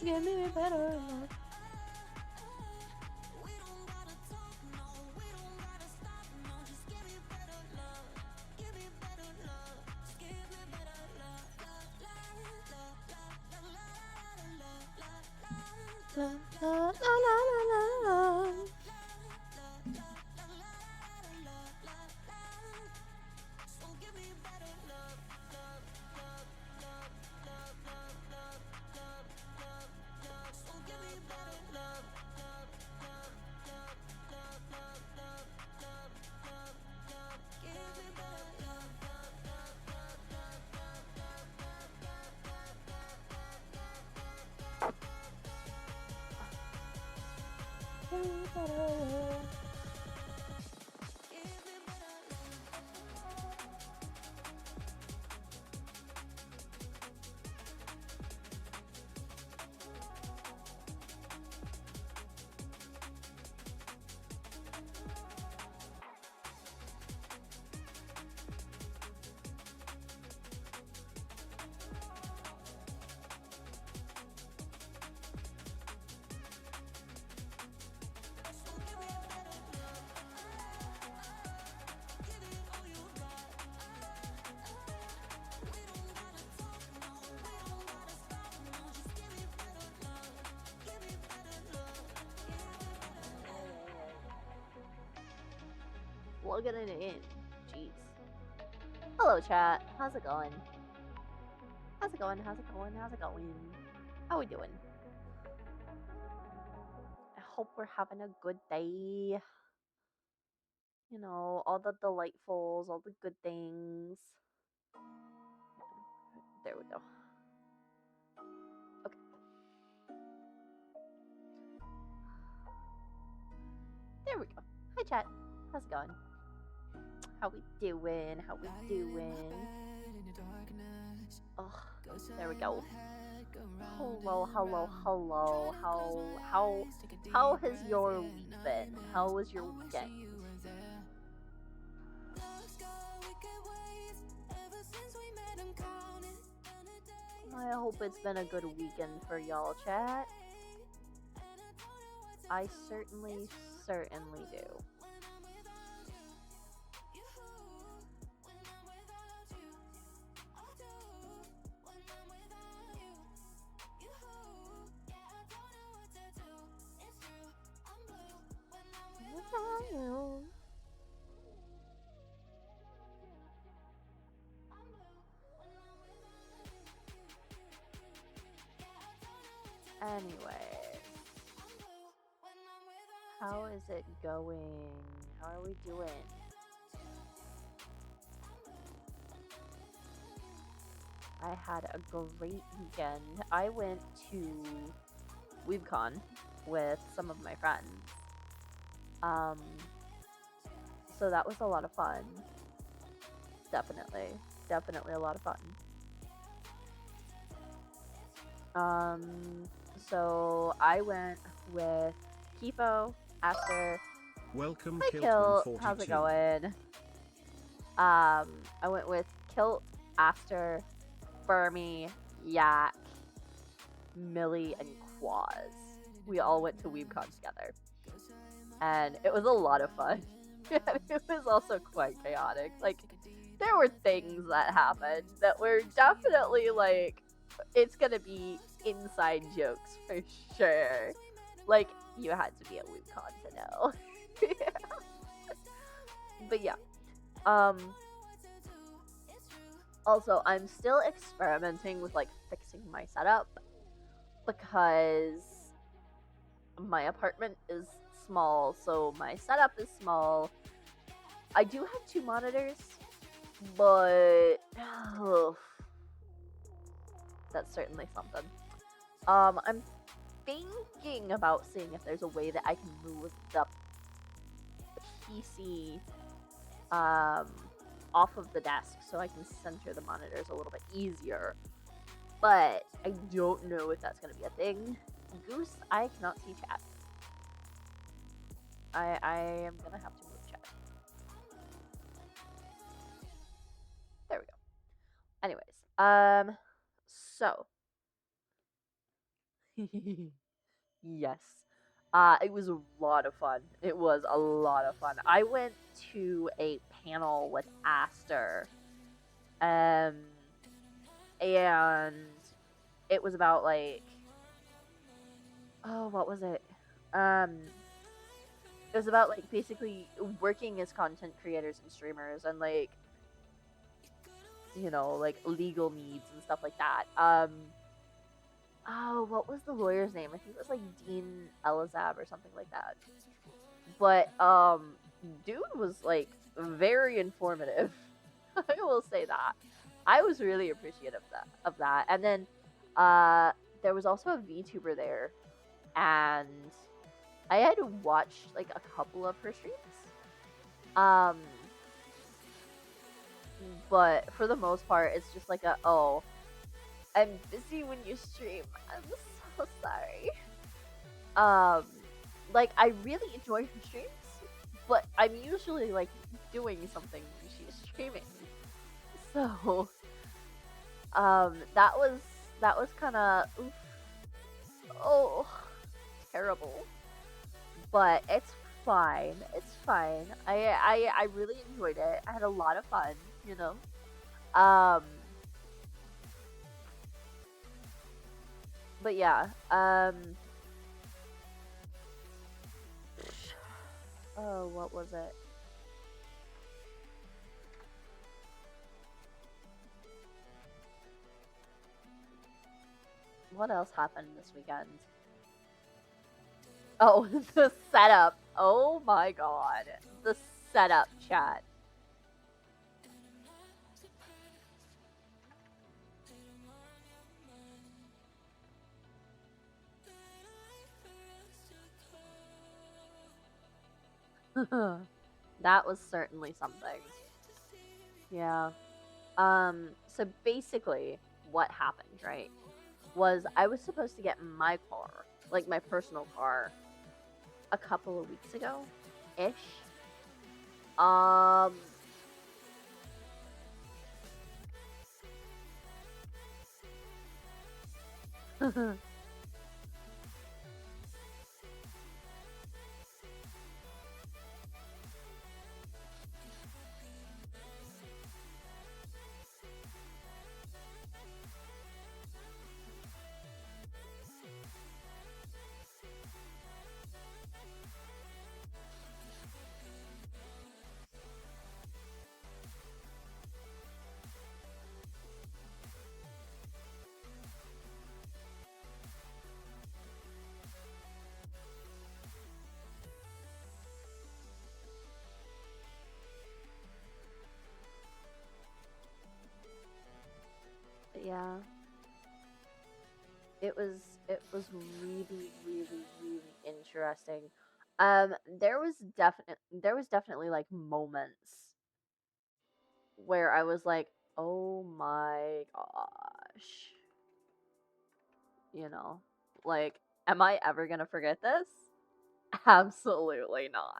Give me better love. La, la, la, la, la, la. Give me better love. Plugging it in. Jeez. Hello, chat. How's it going? How's it going? How's it going? How's it going? How we doing? I hope we're having a good day. You know, all the delightfuls, all the good things. There we go. Okay. There we go. Hi, chat. How's it going? How we doing? How we doing? Oh, there we go. Hello, hello, hello. How has your week been? How was your weekend? I hope it's been a good weekend for y'all, chat. I certainly do. Anyway, how is it going? How are we doing? I had a great weekend. I went to WeebCon with some of my friends. Um, so that was a lot of fun. Definitely a lot of fun. So I went with Kifo, Aster. Welcome, Hi, Kilt. Kilt. How's it going? I went with Kilt, Aster, Burmy, Yak, Millie, and Quaz. We all went to WeebCon together. And it was a lot of fun. It was also quite chaotic. Like, there were things that happened that were definitely like, it's gonna be inside jokes for sure. Like, you had to be at WeebCon to know. But yeah. Also, I'm still experimenting with like fixing my setup because my apartment is small, so my setup is small. I do have 2 monitors, but that's certainly something. I'm thinking about seeing if there's a way that I can move the PC off of the desk so I can center the monitors a little bit easier. But I don't know if that's gonna be a thing. Goose, I cannot see chat. I am gonna have to move chat. There we go. Anyways, so Yes. It was a lot of fun. It was a lot of fun. I went to a panel with Aster, um, and it was about like, oh, what was it? Um, it was about like basically working as content creators and streamers and like, like legal needs and stuff like that. Oh, what was the lawyer's name? I think it was like Dean Elizab or something like that. But dude was like very informative. I will say that. I was really appreciative of that. And then there was also a VTuber there, and I had watched like a couple of her streams. Um but for the most part it's just like I'm busy when you stream. I'm so sorry. Um like I really enjoy her streams, but I'm usually like doing something when she's streaming. So that was kind of oh terrible, but it's fine. It's fine. I really enjoyed it. I had a lot of fun. You know. Um, but yeah. Oh, what was it? What else happened this weekend? Oh, the setup. Oh my god. The setup chat. That was certainly something. Yeah. So basically what happened, right? Was I was supposed to get my car, like my personal car, a couple of weeks ago ish. Um yeah. It was really, really, really interesting. There was definitely like moments where I was like, "Oh my gosh." You know? Like, am I ever going to forget this? Absolutely not.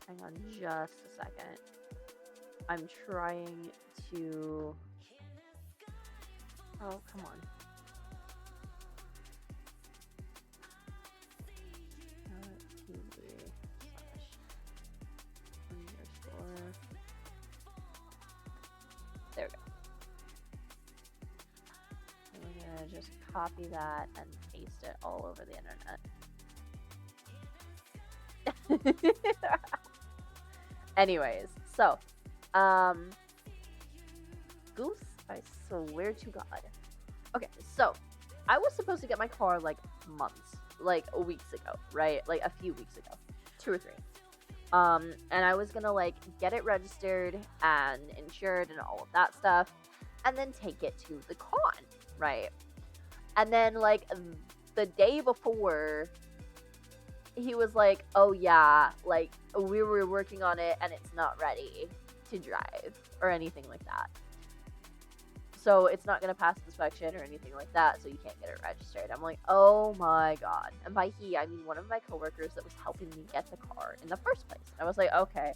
Hang on just a second. I'm trying to. Oh, come on. TV / underscore. There we go. And we're gonna just copy that and paste it all over the internet. Anyways, so, Goose, I swear to God. Okay, so I was supposed to get my car like months, like weeks ago, right? Like a few weeks ago, 2 or 3. And I was gonna like get it registered and insured and all of that stuff, and then take it to the con, right? And then like the day before, he was like, oh yeah, like we were working on it and it's not ready to drive or anything like that. So it's not going to pass inspection or anything like that, so you can't get it registered. I'm like, oh my god. And by he, I mean one of my coworkers that was helping me get the car in the first place. I was like, okay.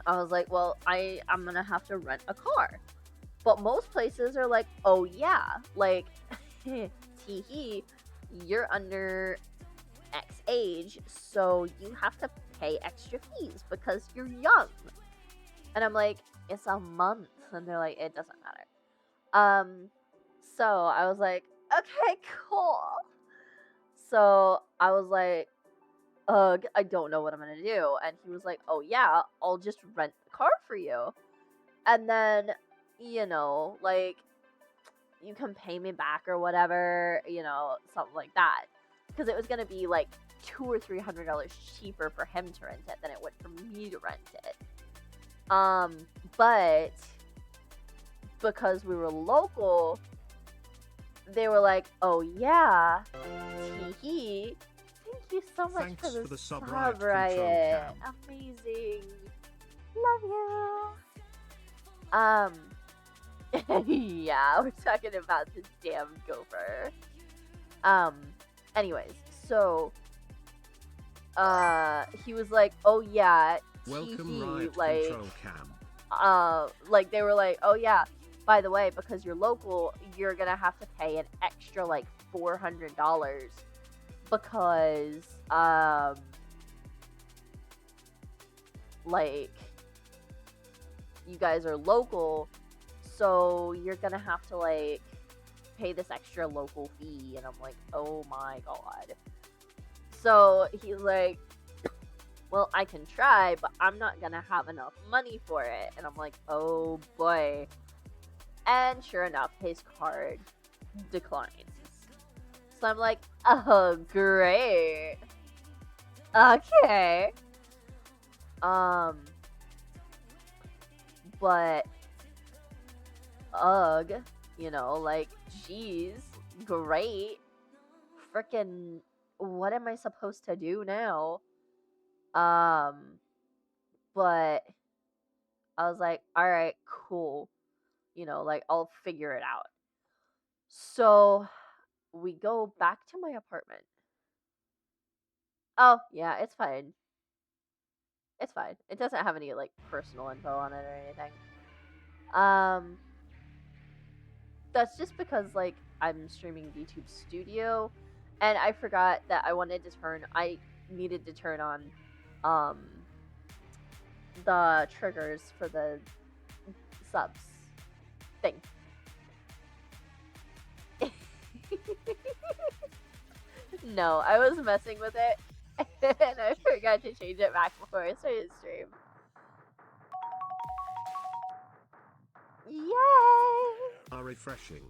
I was like, well, I'm going to have to rent a car. But most places are like, oh yeah, like, tee-hee, you're under X age, so you have to pay extra fees because you're young. And I'm like, it's a month. And they're like, it doesn't matter. So I was like, okay, cool. So I was like, I don't know what I'm gonna do. And he was like, oh yeah, I'll just rent the car for you. And then, like, you can pay me back or whatever, something like that. Because it was gonna be like $200 or $300 cheaper for him to rent it than it would for me to rent it. But because we were local, they were like, oh yeah, tee-hee. Thank you so much for the sub, Ryan. Amazing. Love you. Yeah, we're talking about this damn gopher. Anyways, so, he was like, oh yeah, welcome, like, control cam. Like, they were like, oh yeah, by the way, because you're local, you're gonna have to pay an extra, like, $400 because, like, you guys are local, so you're gonna have to, like, pay this extra local fee. And I'm like, oh my god. So he's like, well, I can try, but I'm not gonna have enough money for it. And I'm like, oh boy. And sure enough, his card declines. So I'm like, oh great. Okay. But ugh, like, geez, great. Frickin', what am I supposed to do now? But I was like, alright, cool. Like, I'll figure it out. So we go back to my apartment. Oh, yeah, it's fine. It's fine. It doesn't have any, like, personal info on it or anything. That's just because, like, I'm streaming VTube Studio, and I forgot that I needed to turn on, the triggers for the subs thing. No, I was messing with it, and I forgot to change it back before I started stream. Yay! Are refreshing.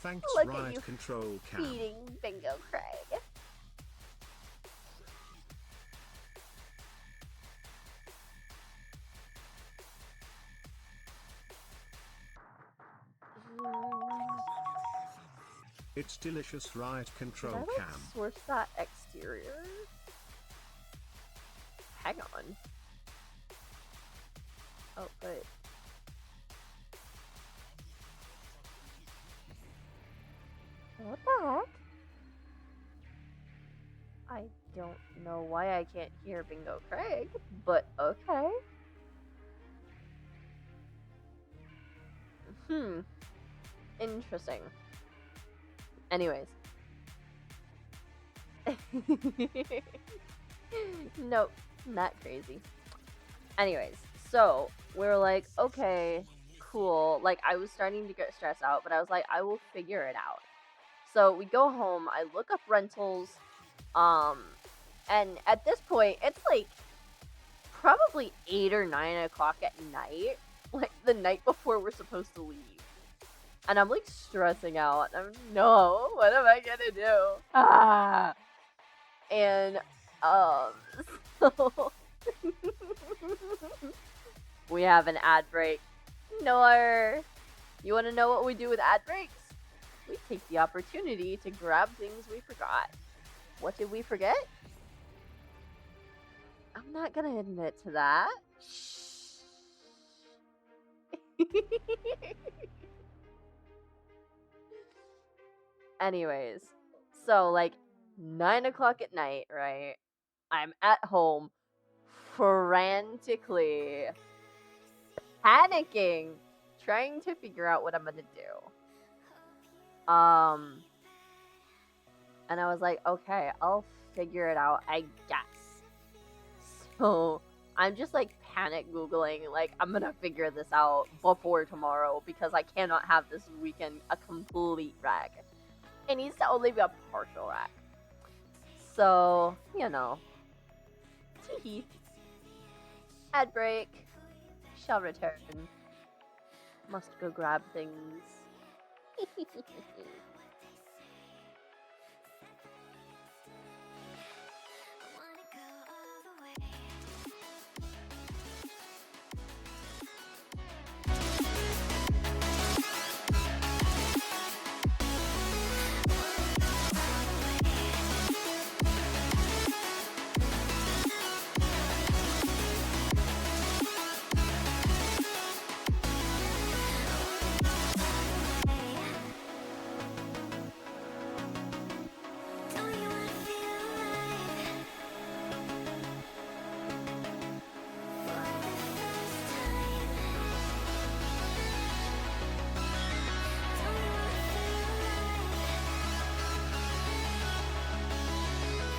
Thanks, Look Riot at you Control Cam. feeding Bingo Craig. It's delicious, Riot Control Did I, like, Cam. source that exterior? Hang on. Oh, wait. What the heck? I don't know why I can't hear Bingo Craig, but okay. Interesting. Anyways. Nope, not crazy. Anyways, so we were like, okay, cool. Like, I was starting to get stressed out, but I was like, I will figure it out. So we go home, I look up rentals, and at this point, it's like probably 8 or 9 o'clock at night, like the night before we're supposed to leave. And I'm, like, stressing out. No, what am I gonna do? And, so we have an ad break. No. You wanna know what we do with ad breaks? We take the opportunity to grab things we forgot. What did we forget? not gonna admit to that. Anyways, so like 9 o'clock at night, right? I'm at home frantically panicking, trying to figure out what I'm gonna do. And I was like, okay, I'll figure it out, I guess. So I'm just like panic Googling, like, I'm gonna figure this out before tomorrow because I cannot have this weekend a complete wreck. It needs to only be a partial wreck. So, teehee. Ad break. Shall return. Must go grab things.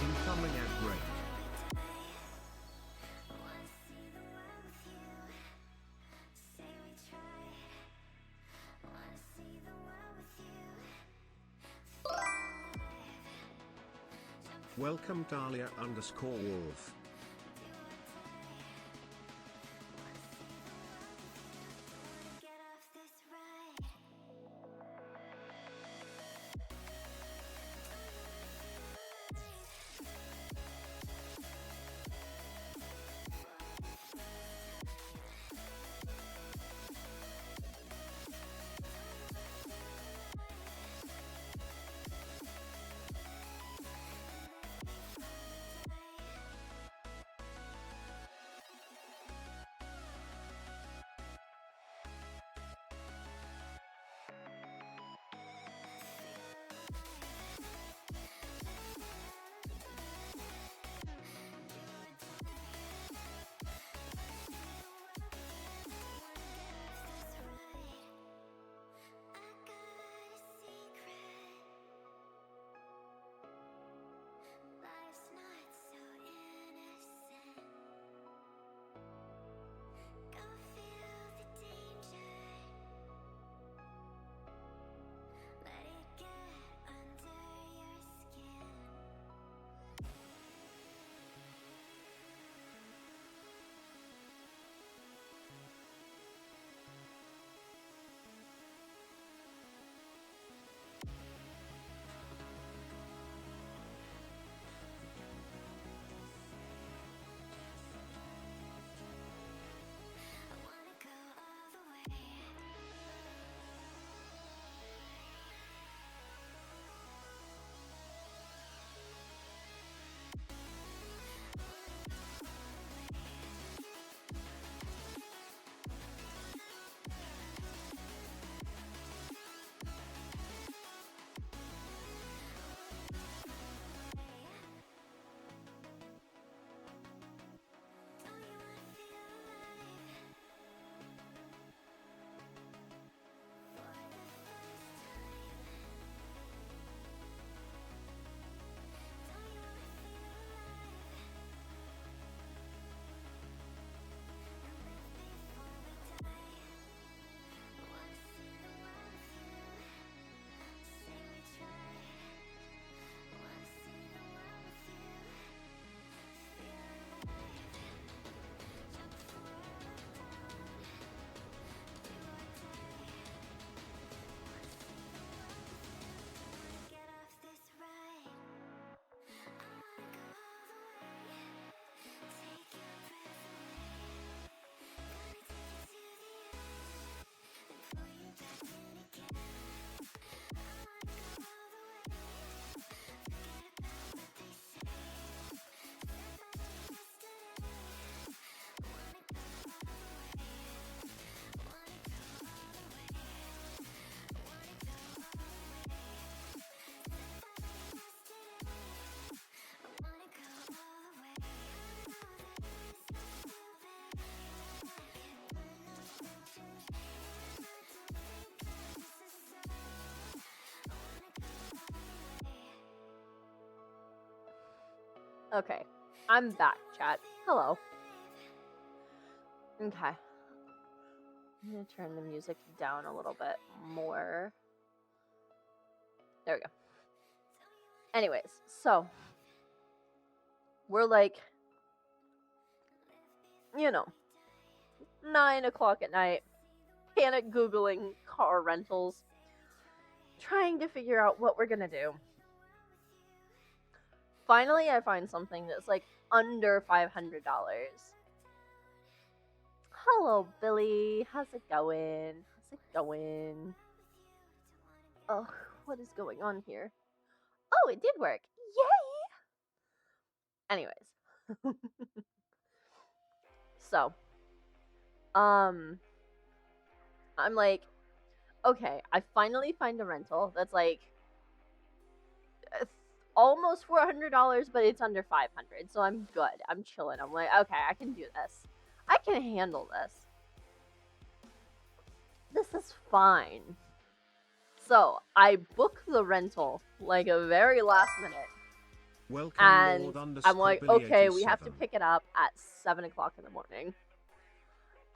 Incoming ad break. Welcome Dahlia_Wolf. Okay, I'm back, chat. Hello. Okay. I'm gonna turn the music down a little bit more. There we go. Anyways, so we're like, 9 o'clock at night, panic Googling car rentals, trying to figure out what we're gonna do. Finally, I find something that's like under $500. Hello, Billy. How's it going? How's it going? Oh, what is going on here? Oh, it did work. Yay! Anyways. So, I'm like, okay, I finally find a rental that's like almost $400, but it's under $500, so I'm good. I'm chilling. I'm like, okay, I can do this. I can handle this. This is fine. So I book the rental like a very last minute. Welcome, And Lord I'm like, okay, we have to 87. pick it up at 7 o'clock in the morning.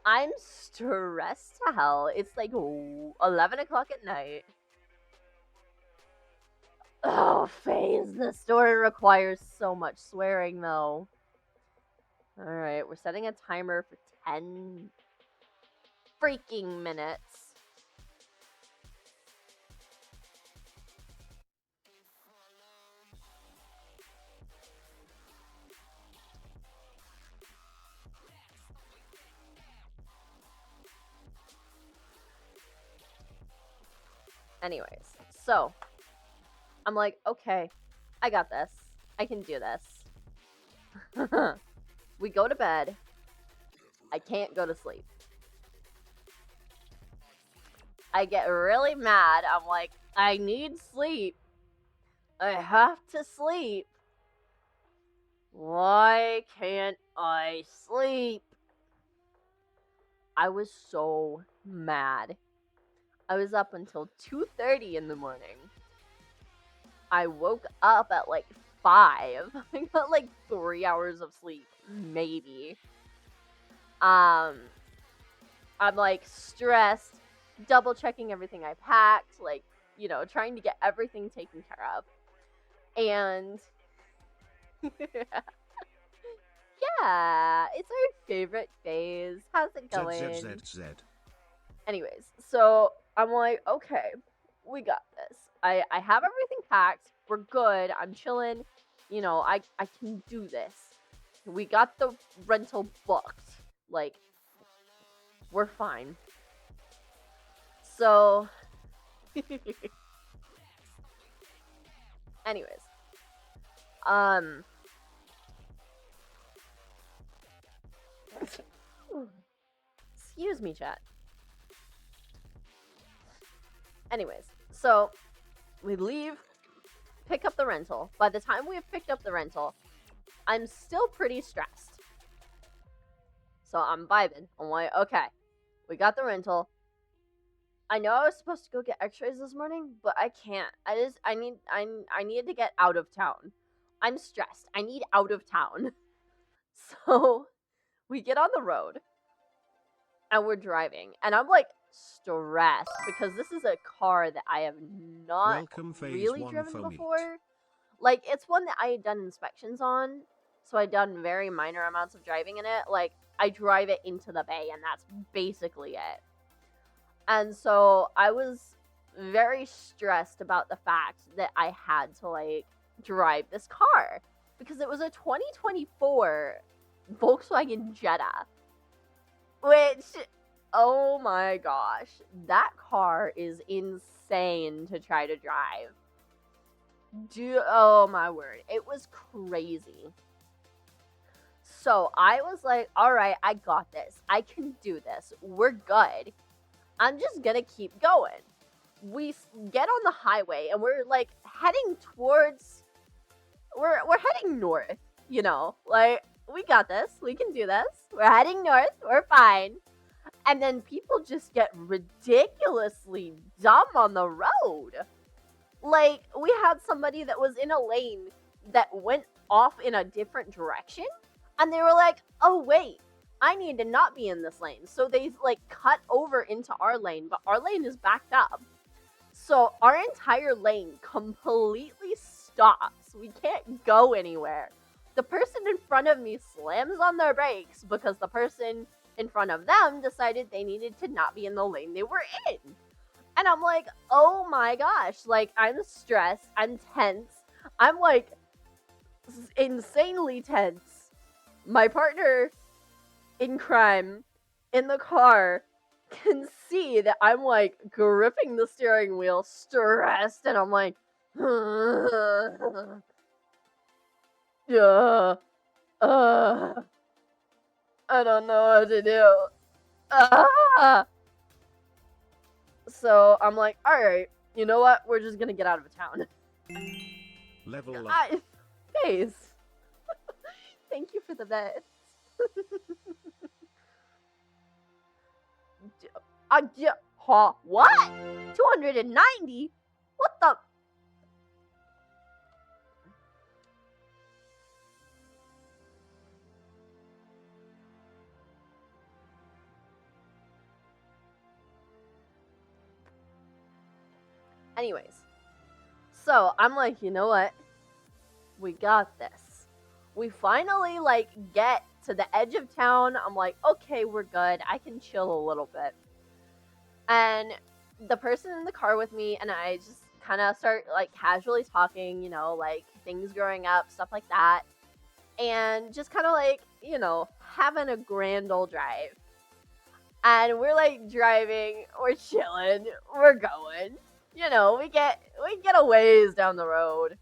I'm stressed to hell. It's like 11 o'clock at night. Oh, FaZe, the story requires so much swearing, though. Alright, we're setting a timer for 10 freaking minutes. Anyways, so I'm like, okay, I got this. I can do this. We go to bed. I can't go to sleep. I get really mad. I'm like, I need sleep. I have to sleep. Why can't I sleep? I was so mad. I was up until 2:30 in the morning. I woke up at like 5. I got like 3 hours of sleep, maybe. I'm like stressed, double checking everything I packed, like, trying to get everything taken care of. And yeah, it's our favorite phase. How's it going? Z. Anyways, so I'm like, okay, we got this. I have everything packed. We're good. I'm chilling. I can do this. We got the rental booked. Like, we're fine. So, anyways, excuse me, chat. Anyways, so we leave, pick up the rental. By the time we have picked up the rental, I'm still pretty stressed. So I'm vibing. I'm like, okay, we got the rental. I know I was supposed to go get x-rays this morning, but I can't. I needed to get out of town. I'm stressed. I need out of town. So we get on the road and we're driving, and I'm like stressed because this is a car that I have not really driven before. Like, it's one that I had done inspections on, so I'd done very minor amounts of driving in it. Like, I drive it into the bay, and that's basically it. And so I was very stressed about the fact that I had to, like, drive this car because it was a 2024 Volkswagen Jetta, which, oh my gosh, that car is insane to try to drive. Oh my word, it was crazy. So I was like, all right, I got this. I can do this. We're good. I'm just gonna keep going. We get on the highway and we're like heading towards, we're heading north, like, we got this. We can do this. We're heading north. We're fine. And then people just get ridiculously dumb on the road. Like, we had somebody that was in a lane that went off in a different direction, and they were like, oh wait, I need to not be in this lane. So they like cut over into our lane, but our lane is backed up. So our entire lane completely stops. We can't go anywhere. The person in front of me slams on their brakes because the person in front of them decided they needed to not be in the lane they were in. And I'm like, oh my gosh, like I'm stressed, I'm tense, I'm like insanely tense. My partner in crime in the car can see that I'm like gripping the steering wheel, stressed, and I'm like, yeah, I don't know what to do. Ah! So I'm like, all right, you know what? We're just gonna get out of town. Level up. Face. Thank you for the bet. What? 290? What the? Anyways, so I'm like, you know what? We got this. We finally like get to the edge of town. I'm like, okay, we're good. I can chill a little bit. And the person in the car with me and I just kind of start like casually talking, you know, like things growing up, stuff like that. And just kind of like, you know, having a grand old drive. And we're like driving, we're chilling, we're going. You know, we get a ways down the road.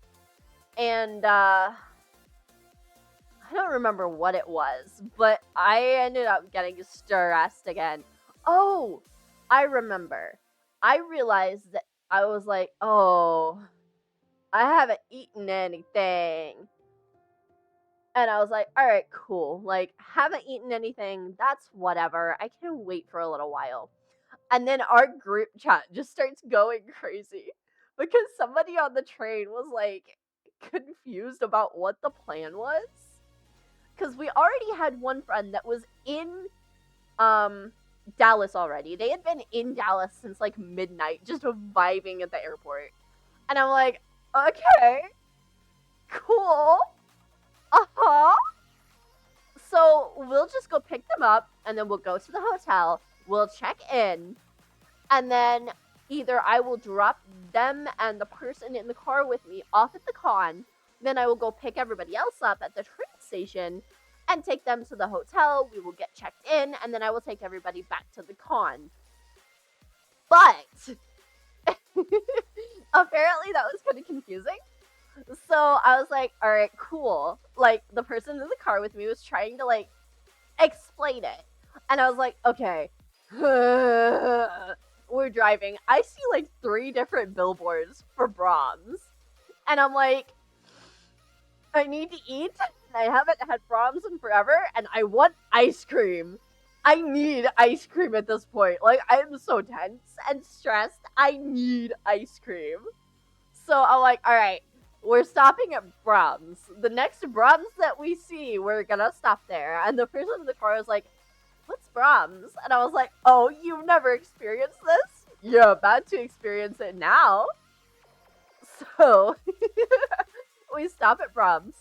And I don't remember what it was, but I ended up getting stressed again. Oh, I remember. I realized that I was like, oh, I haven't eaten anything. And I was like, all right, cool. Like, haven't eaten anything. That's whatever. I can wait for a little while. And then our group chat just starts going crazy because somebody on the train was like confused about what the plan was. Because we already had one friend that was in Dallas already. They had been in Dallas since like midnight, just vibing at the airport. And I'm like, okay, cool. Uh-huh. So we'll just go pick them up and then we'll go to the hotel. We'll check in. And then either I will drop them and the person in the car with me off at the con. Then I will go pick everybody else up at the train station and take them to the hotel. We will get checked in, and then I will take everybody back to the con. But apparently that was kind of confusing. So I was like, all right, cool. Like, the person in the car with me was trying to, like, explain it. And I was like, okay. We're driving. I see, like, 3 different billboards for Brahms. And I'm like, I need to eat. I haven't had Brahms in forever. And I want ice cream. I need ice cream at this point. Like, I'm so tense and stressed. I need ice cream. So I'm like, all right. We're stopping at Brahms. The next Brahms that we see, we're gonna stop there. And the person in the car was like, what's Brahms? And I was like, oh, you've never experienced this? You're about to experience it now. So, we stop at Brahms.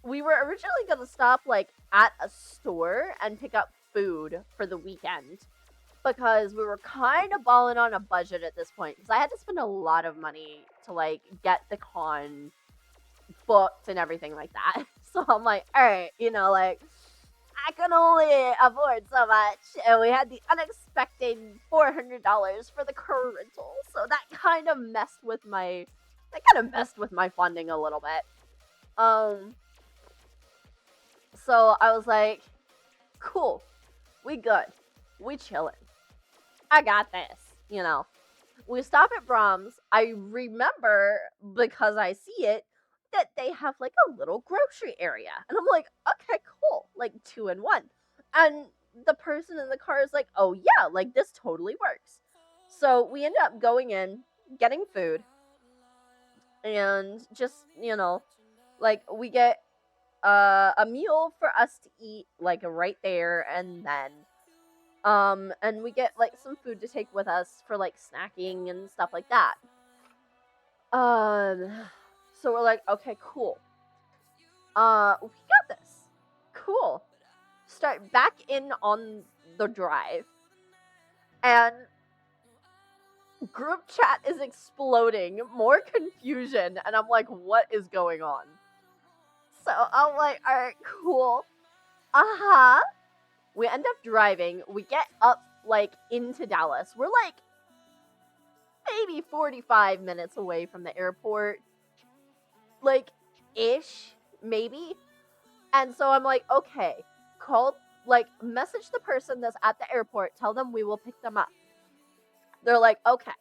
We were originally gonna stop, like, at a store and pick up food for the weekend. Because we were kind of balling on a budget at this point. Because I had to spend a lot of money to, like, get the con booked and everything like that. So I'm like, alright, you know, like, I can only afford so much. And we had the unexpected $400 for the car rental. So that kind of messed with my funding a little bit. So I was like, cool. We good. We chillin'. I got this, you know. We stop at Brahms. I remember, because I see it, that they have like a little grocery area. And I'm like, okay, cool. Like 2 in 1. And the person in the car is like, oh yeah, like this totally works. So we end up going in, getting food, and just, you know, Like, we get a meal for us to eat, like, right there and then. And we get, like, some food to take with us for, like, snacking and stuff like that. Um, so we're like, okay, cool. We got this. Cool. Start back in on the drive. And group chat is exploding, more confusion, and I'm like, what is going on? So I'm like, all right, cool. Uh-huh. We end up driving. We get up, like, into Dallas. We're, like, maybe 45 minutes away from the airport. Like, ish, maybe. And so I'm like, okay, message the person that's at the airport. Tell them we will pick them up. They're like, okay.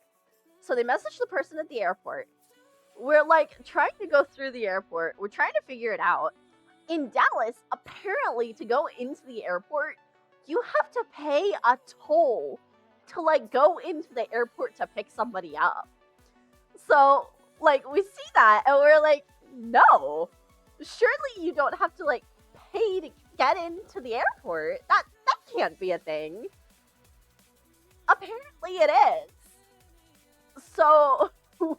So they message the person at the airport. We're, like, trying to go through the airport. We're trying to figure it out. In Dallas, apparently, to go into the airport, you have to pay a toll to, like, go into the airport to pick somebody up. So, like, we see that, and we're like, no. Surely you don't have to, like, pay to get into the airport. That can't be a thing. Apparently it is. So,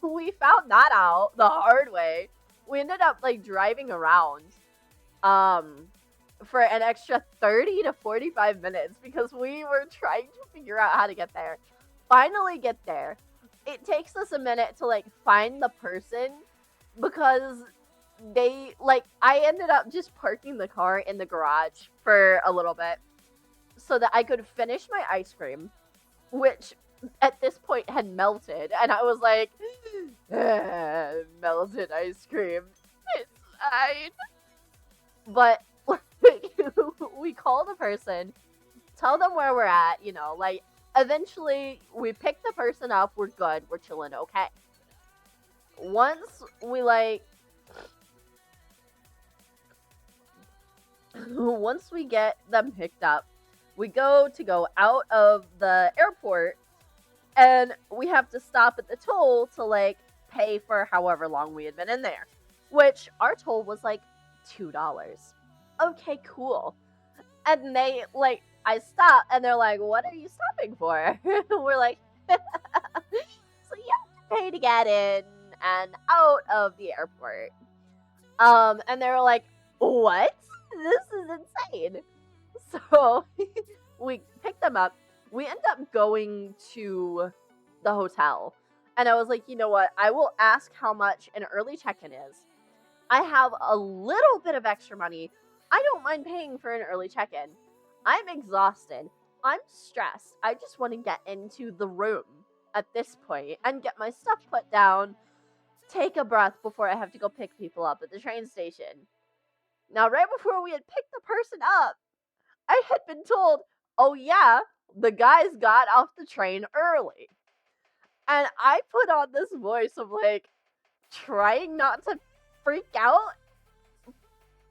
we found that out the hard way. We ended up, like, driving around for an extra 30 to 45 minutes because we were trying to figure out how to get there. Finally get there. It takes us a minute to, like, find the person because they, like, I ended up just parking the car in the garage for a little bit so that I could finish my ice cream, which at this point had melted, and I was like, melted ice cream. It's fine. But we call the person, tell them where we're at, you know, like, eventually we pick the person up, we're good, we're chilling, okay. Once we, like, once we get them picked up, we go out of the airport, and we have to stop at the toll to, like, pay for however long we had been in there, which our toll was, like, $2. Okay, cool. And they, like, I stop, and they're like, what are you stopping for? We're like, so you have to pay to get in and out of the airport. And they were like, what? This is insane. So we picked them up. We end up going to the hotel. And I was like, you know what? I will ask how much an early check-in is. I have a little bit of extra money. I don't mind paying for an early check-in. I'm exhausted. I'm stressed. I just want to get into the room at this point and get my stuff put down, take a breath before I have to go pick people up at the train station. Now, right before we had picked the person up, I had been told, oh yeah, the guys got off the train early. And I put on this voice of, like, trying not to freak out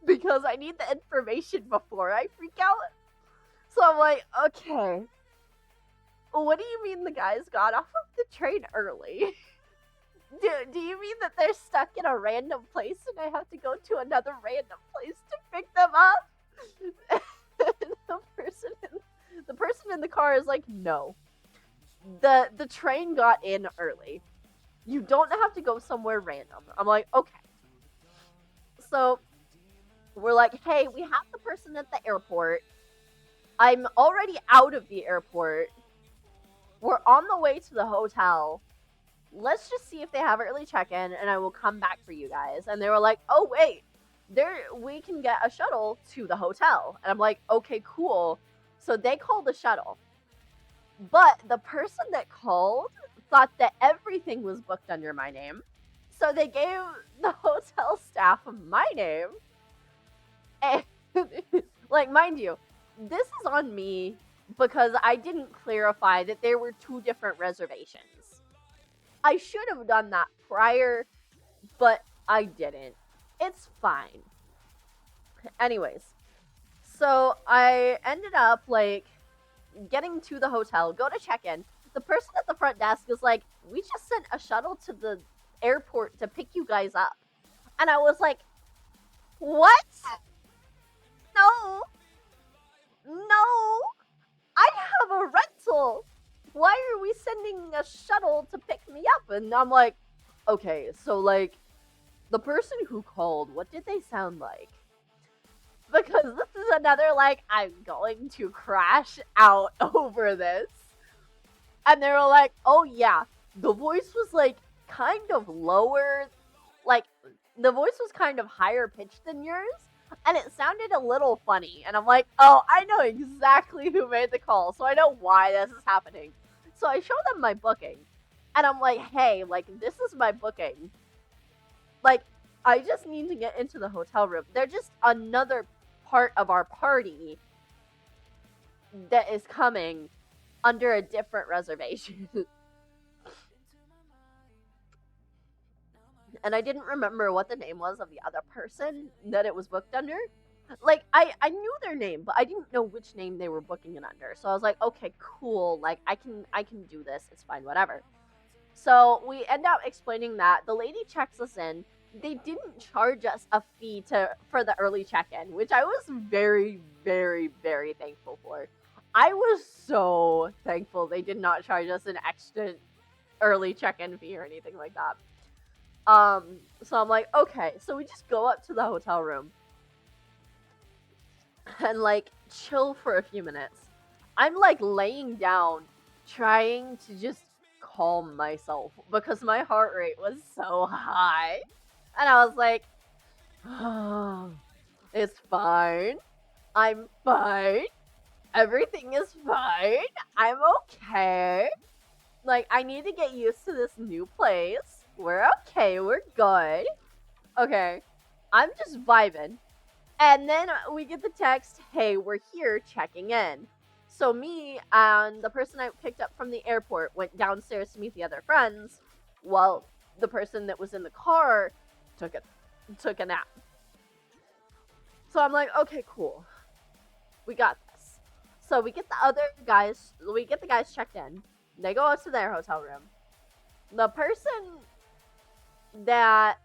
because I need the information before I freak out. So I'm like, okay, what do you mean the guys got off of the train early? Do you mean that they're stuck in a random place and I have to go to another random place to pick them up? the person in the car is like, no. The train got in early. You don't have to go somewhere random. I'm like, okay. So we're like, hey, we have the person at the airport. I'm already out of the airport. We're on the way to the hotel. Let's just see if they have early check-in, and I will come back for you guys. And they were like, oh, wait, we can get a shuttle to the hotel. And I'm like, okay, cool. So they called the shuttle. But the person that called thought that everything was booked under my name. So they gave the hotel staff my name. And, like, mind you, this is on me because I didn't clarify that there were 2 different reservations. I should have done that prior, but I didn't. It's fine. Anyways, so I ended up, like, getting to the hotel, go to check-in. The person at the front desk is like, we just sent a shuttle to the airport to pick you guys up. And I was like, What? No! No! I have a rental! Why are we sending a shuttle to pick me up? And I'm like, okay, so like, the person who called, what did they sound like? Because this is another, like, I'm going to crash out over this. And they were like, oh yeah, the voice was like kind of lower, like, the voice was kind of higher pitched than yours. And it sounded a little funny. And I'm like, oh, I know exactly who made the call. So I know why this is happening. So I show them my booking. And I'm like, hey, like, this is my booking. Like, I just need to get into the hotel room. They're just another part of our party that is coming under a different reservation. And I didn't remember what the name was of the other person that it was booked under. Like, I knew their name, but I didn't know which name they were booking it under. So I was like, okay, cool. Like, I can do this. It's fine, whatever. So we end up explaining that the lady checks us in. They didn't charge us a fee for the early check-in, which I was very, very, very thankful for. I was so thankful they did not charge us an extra early check-in fee or anything like that. So I'm like, okay, so we just go up to the hotel room and like chill for a few minutes. I'm like laying down, trying to just calm myself because my heart rate was so high. And I was like, oh, it's fine. I'm fine. Everything is fine. I'm okay. Like, I need to get used to this new place. We're okay. We're good. Okay. I'm just vibing. And then we get the text, hey, we're here checking in. So me and the person I picked up from the airport went downstairs to meet the other friends, while the person that was in the car took a nap. So I'm like, okay, cool. We got this. So we get the guys checked in. They go up to their hotel room. The person that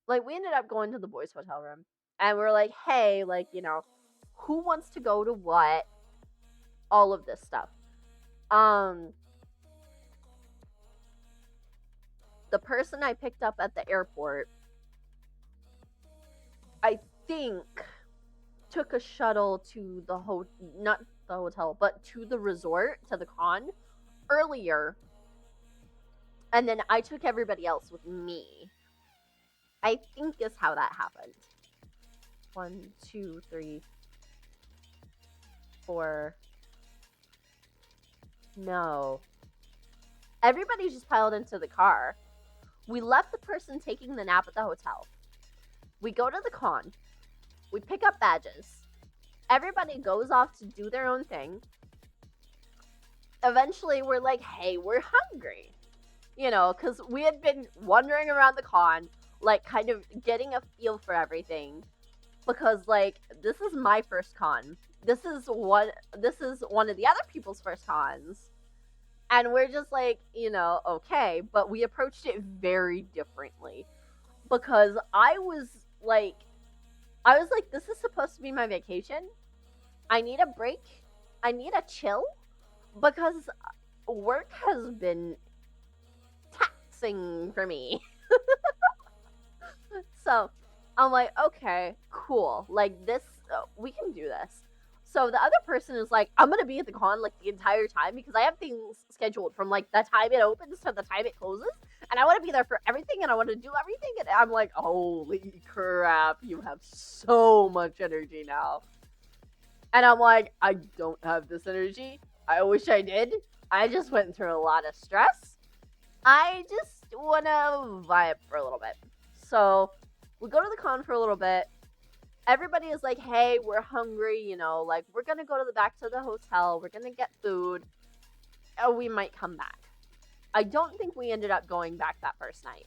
like, we ended up going to the boys' hotel room. And we were like, hey, like, you know, who wants to go to what? All of this stuff. The person I picked up at the airport, I think, took a shuttle to not the hotel, but to the resort, to the con, earlier. And then I took everybody else with me. I think is how that happened. 1, 2, 3, 4. No. Everybody just piled into the car. We left the person taking the nap at the hotel. We go to the con. We pick up badges. Everybody goes off to do their own thing. Eventually, we're like, hey, we're hungry. You know, because we had been wandering around the con, like, kind of getting a feel for everything. Because, like, this is my first con. This is one of the other people's first cons. And we're just like, you know, okay. But we approached it very differently. Because I was like, this is supposed to be my vacation. I need a break. I need a chill. Because work has been taxing for me. So I'm like, okay, cool. Like, this, we can do this. So the other person is like, I'm gonna be at the con like the entire time because I have things scheduled from like the time it opens to the time it closes, and I want to be there for everything, and I want to do everything. And I'm like, holy crap, you have so much energy now. And I'm like, I don't have this energy. I wish I did. I just went through a lot of stress. I just wanna vibe for a little bit. So we go to the con for a little bit. Everybody is like, hey, we're hungry, you know, like, we're gonna go to the back to the hotel, we're gonna get food, and we might come back. I don't think we ended up going back that first night.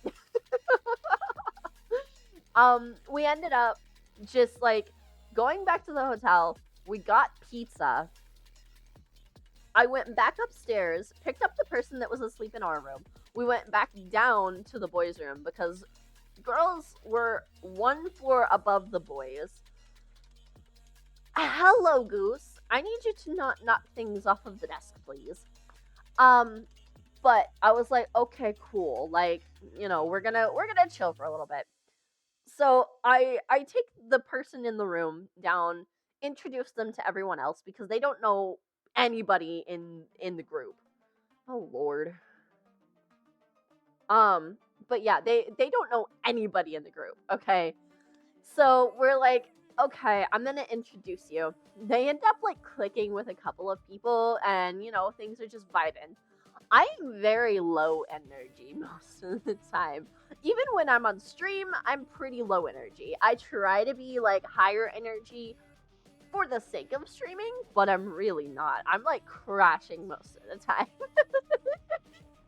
We ended up just, like, going back to the hotel. We got pizza. I went back upstairs, picked up the person that was asleep in our room. We went back down to the boys' room because Girls were one floor above the boys. Hello, Goose. I need you to not knock things off of the desk, please. But I was like, okay, cool. Like, we're gonna chill for a little bit. So I take the person in the room down, introduce them to everyone else because they don't know anybody in the group. Oh Lord. But yeah, they don't know anybody in the group. Okay, so we're like, okay, I'm gonna introduce you. They end up like clicking with a couple of people, and things are just vibing. I'm very low energy most of the time. Even when I'm on stream, I'm pretty low energy. I try to be like higher energy for the sake of streaming, but I'm really not. I'm like crashing most of the time.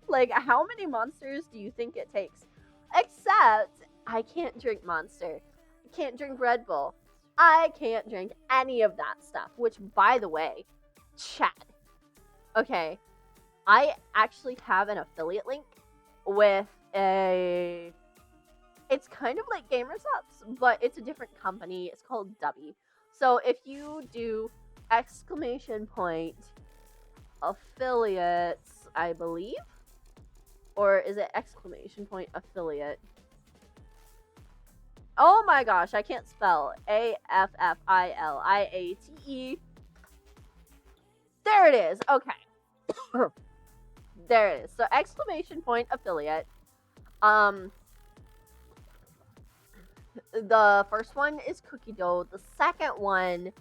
Like, how many monsters do you think it takes? Except, I can't drink Monster. I can't drink Red Bull. I can't drink any of that stuff. Which, by the way, chat. Okay, I actually have an affiliate link with a. It's kind of like GamerSups, but it's a different company. It's called W. So if you do exclamation point affiliates, I believe, or is it exclamation point affiliate? Oh my gosh, I can't spell. AFFILIATE. There it is. Okay. There it is. So exclamation point affiliate. The first one is cookie dough. The second one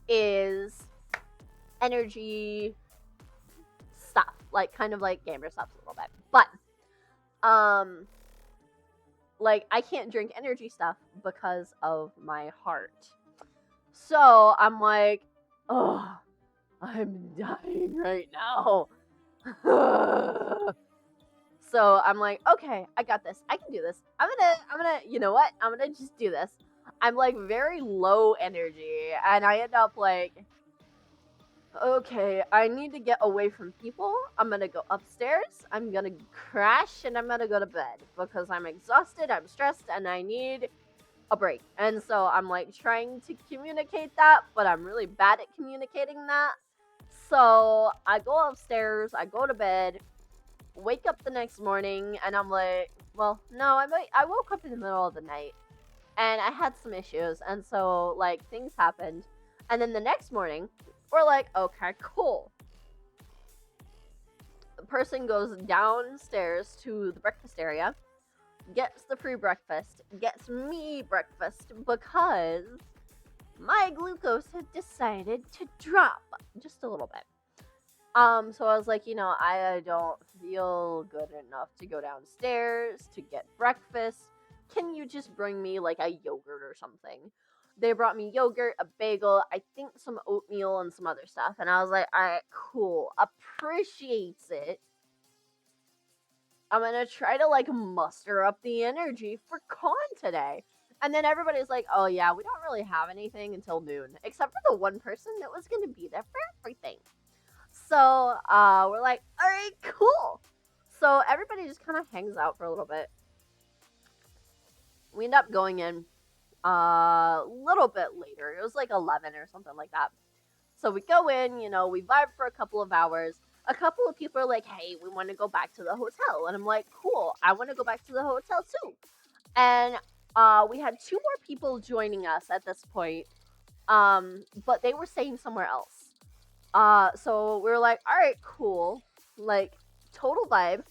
is energy stuff, like kind of like gamer stuff a little bit. But like I can't drink energy stuff because of my heart. So I'm like, oh, I'm dying right now. So I'm like, okay, I got this. I can do this. I'm gonna, you know what? I'm gonna just do this. I'm like very low energy, and I end up like, okay, I need to get away from people. I'm gonna go upstairs. I'm gonna crash, and I'm gonna go to bed because I'm exhausted, I'm stressed, and I need a break. And so I'm like trying to communicate that, but I'm really bad at communicating that. So I go upstairs, I go to bed, wake up the next morning, and I'm like, well, no, I woke up in the middle of the night, and I had some issues, and so like things happened, and then the next morning, we're like, okay, cool. The person goes downstairs to the breakfast area, gets the free breakfast, gets me breakfast because my glucose had decided to drop just a little bit. So I was like, I don't feel good enough to go downstairs to get breakfast. Can you just bring me like a yogurt or something? They brought me yogurt, a bagel, I think some oatmeal and some other stuff. And I was like, all right, cool. Appreciates it. I'm gonna try to like muster up the energy for con today. And then everybody's like, oh yeah, we don't really have anything until noon. Except for the one person that was gonna be there for everything. So we're like, all right, cool. So everybody just kind of hangs out for a little bit. We end up going in a little bit later. It was like 11 or something like that. So we go in, we vibe for a couple of hours. A couple of people are like, hey, we want to go back to the hotel. And I'm like, cool, I want to go back to the hotel too. And we had two more people joining us at this point, but they were staying somewhere else. So we were like, all right, cool. Like, total vibe.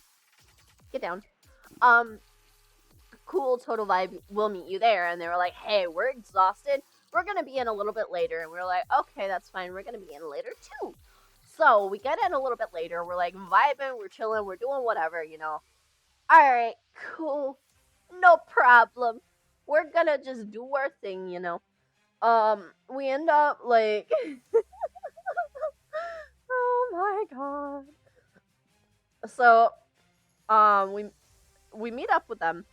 Get down. Cool, total vibe. We'll meet you there. And they were like, hey, we're exhausted. We're going to be in a little bit later. And we were like, okay, that's fine. We're going to be in later too. So we get in a little bit later. We're like vibing. We're chilling. We're doing whatever, All right, cool. No problem. We're going to just do our thing, We end up like... Oh my god. So, we meet up with them.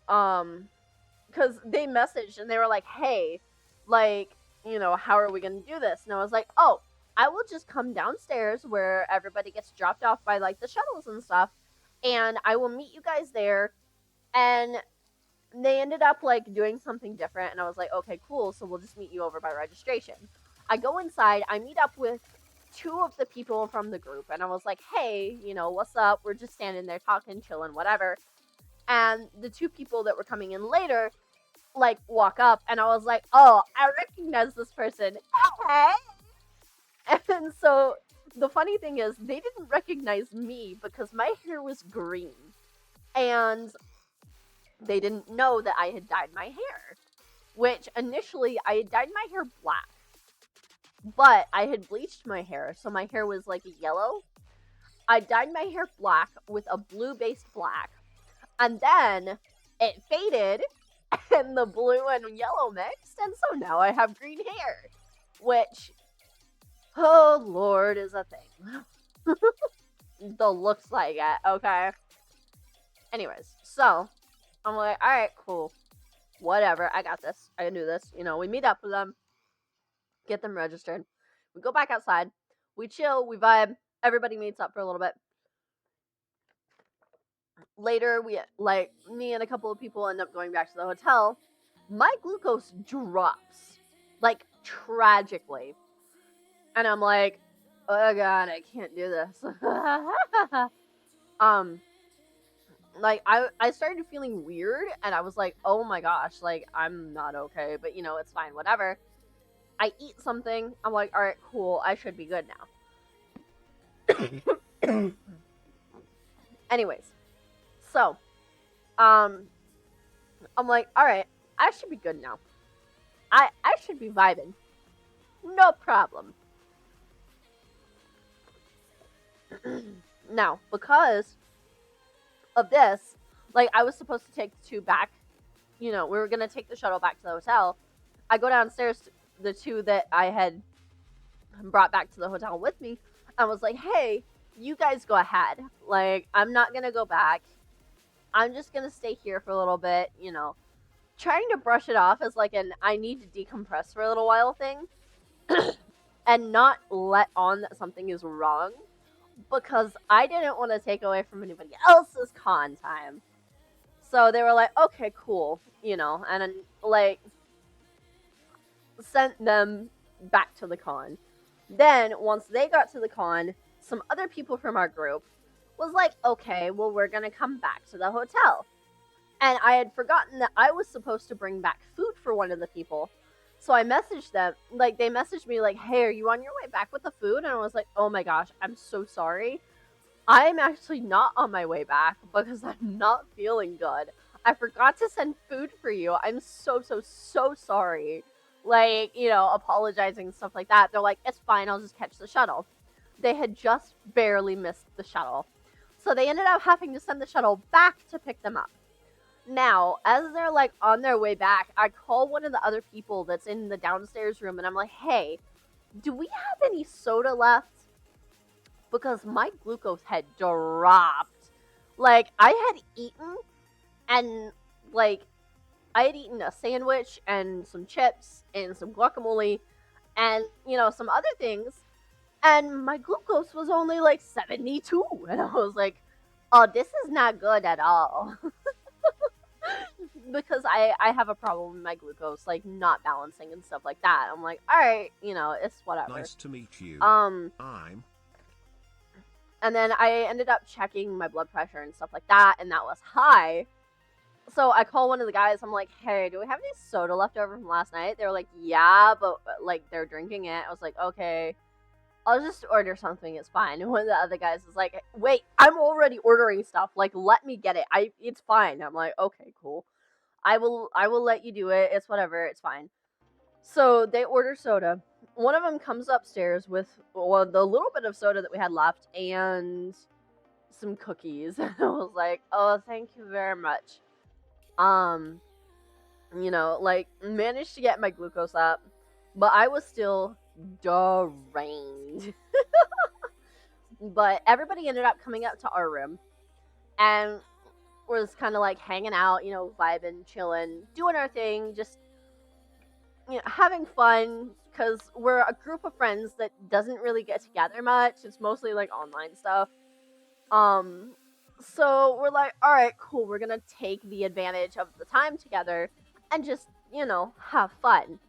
Because they messaged and they were like, hey, like, how are we gonna do this? And I was like, oh, I will just come downstairs where everybody gets dropped off by like the shuttles and stuff, and I will meet you guys there, And they ended up like doing something different, and I was like, okay, cool, so we'll just meet you over by registration. I go inside, I meet up with two of the people from the group, and I was like, hey, what's up? We're just standing there talking, chilling, whatever. And the two people that were coming in later like walk up, and I was like, oh, I recognize this person. Hey. And so the funny thing is they didn't recognize me because my hair was green, and they didn't know that I had dyed my hair, which initially I had dyed my hair black, but I had bleached my hair, so my hair was like yellow. I dyed my hair black with a blue based black, and then it faded and the blue and yellow mixed, and so now I have green hair, which, oh lord, is a thing. The looks like it, okay? Anyways, so I'm like, alright, cool. Whatever, I got this. I can do this. We meet up with them, get them registered. We go back outside. We chill, we vibe. Everybody meets up for a little bit. Later, me and a couple of people end up going back to the hotel. My glucose drops, like, tragically. And I'm like, oh god, I can't do this. Like, I started feeling weird, and I was like, oh my gosh, like, I'm not okay, but it's fine, whatever. I eat something, I'm like, alright, cool, I should be good now. Anyways, so, I'm like, alright, I should be good now. I should be vibing. No problem. Now, because of this, like, I was supposed to take the two back. We were gonna take the shuttle back to the hotel. I go downstairs, the two that I had brought back to the hotel with me. I was like, hey, you guys go ahead. Like, I'm not gonna go back. I'm just gonna stay here for a little bit, trying to brush it off as like an I need to decompress for a little while thing. And not let on that something is wrong, because I didn't want to take away from anybody else's con time. So they were like, okay, cool, and then, like, sent them back to the con. Then, once they got to the con, some other people from our group was like, okay, well, we're gonna come back to the hotel. And I had forgotten that I was supposed to bring back food for one of the people. So I messaged them, like, they messaged me, like, hey, are you on your way back with the food? And I was like, oh my gosh, I'm so sorry. I'm actually not on my way back because I'm not feeling good. I forgot to send food for you. I'm so sorry. Like, apologizing and stuff like that. They're like, it's fine, I'll just catch the shuttle. They had just barely missed the shuttle. So they ended up having to send the shuttle back to pick them up. Now, as they're, like, on their way back, I call one of the other people that's in the downstairs room, and I'm like, hey, do we have any soda left? Because my glucose had dropped. Like, I had eaten, and, like, I had eaten a sandwich and some chips and some guacamole and, some other things, and my glucose was only, like, 72. And I was like, oh, this is not good at all. Because I have a problem with my glucose, like, not balancing and stuff like that. I'm like, alright, it's whatever. Nice to meet you. And then I ended up checking my blood pressure and stuff like that, and that was high. So I call one of the guys, I'm like, hey, do we have any soda left over from last night? They were like, yeah, but, like, they're drinking it. I was like, okay, I'll just order something, it's fine. And one of the other guys is like, wait, I'm already ordering stuff, like, let me get it. It's fine. I'm like, okay, cool. I will let you do it. It's whatever, it's fine. So they order soda. One of them comes upstairs with the little bit of soda that we had left and some cookies. I was like, oh, thank you very much. Like, managed to get my glucose up, but I was still drained. But everybody ended up coming up to our room and was kind of like hanging out, vibing, chilling, doing our thing, just having fun, because we're a group of friends that doesn't really get together much. It's mostly like online stuff. So we're like, all right, cool. We're gonna take the advantage of the time together and just, have fun.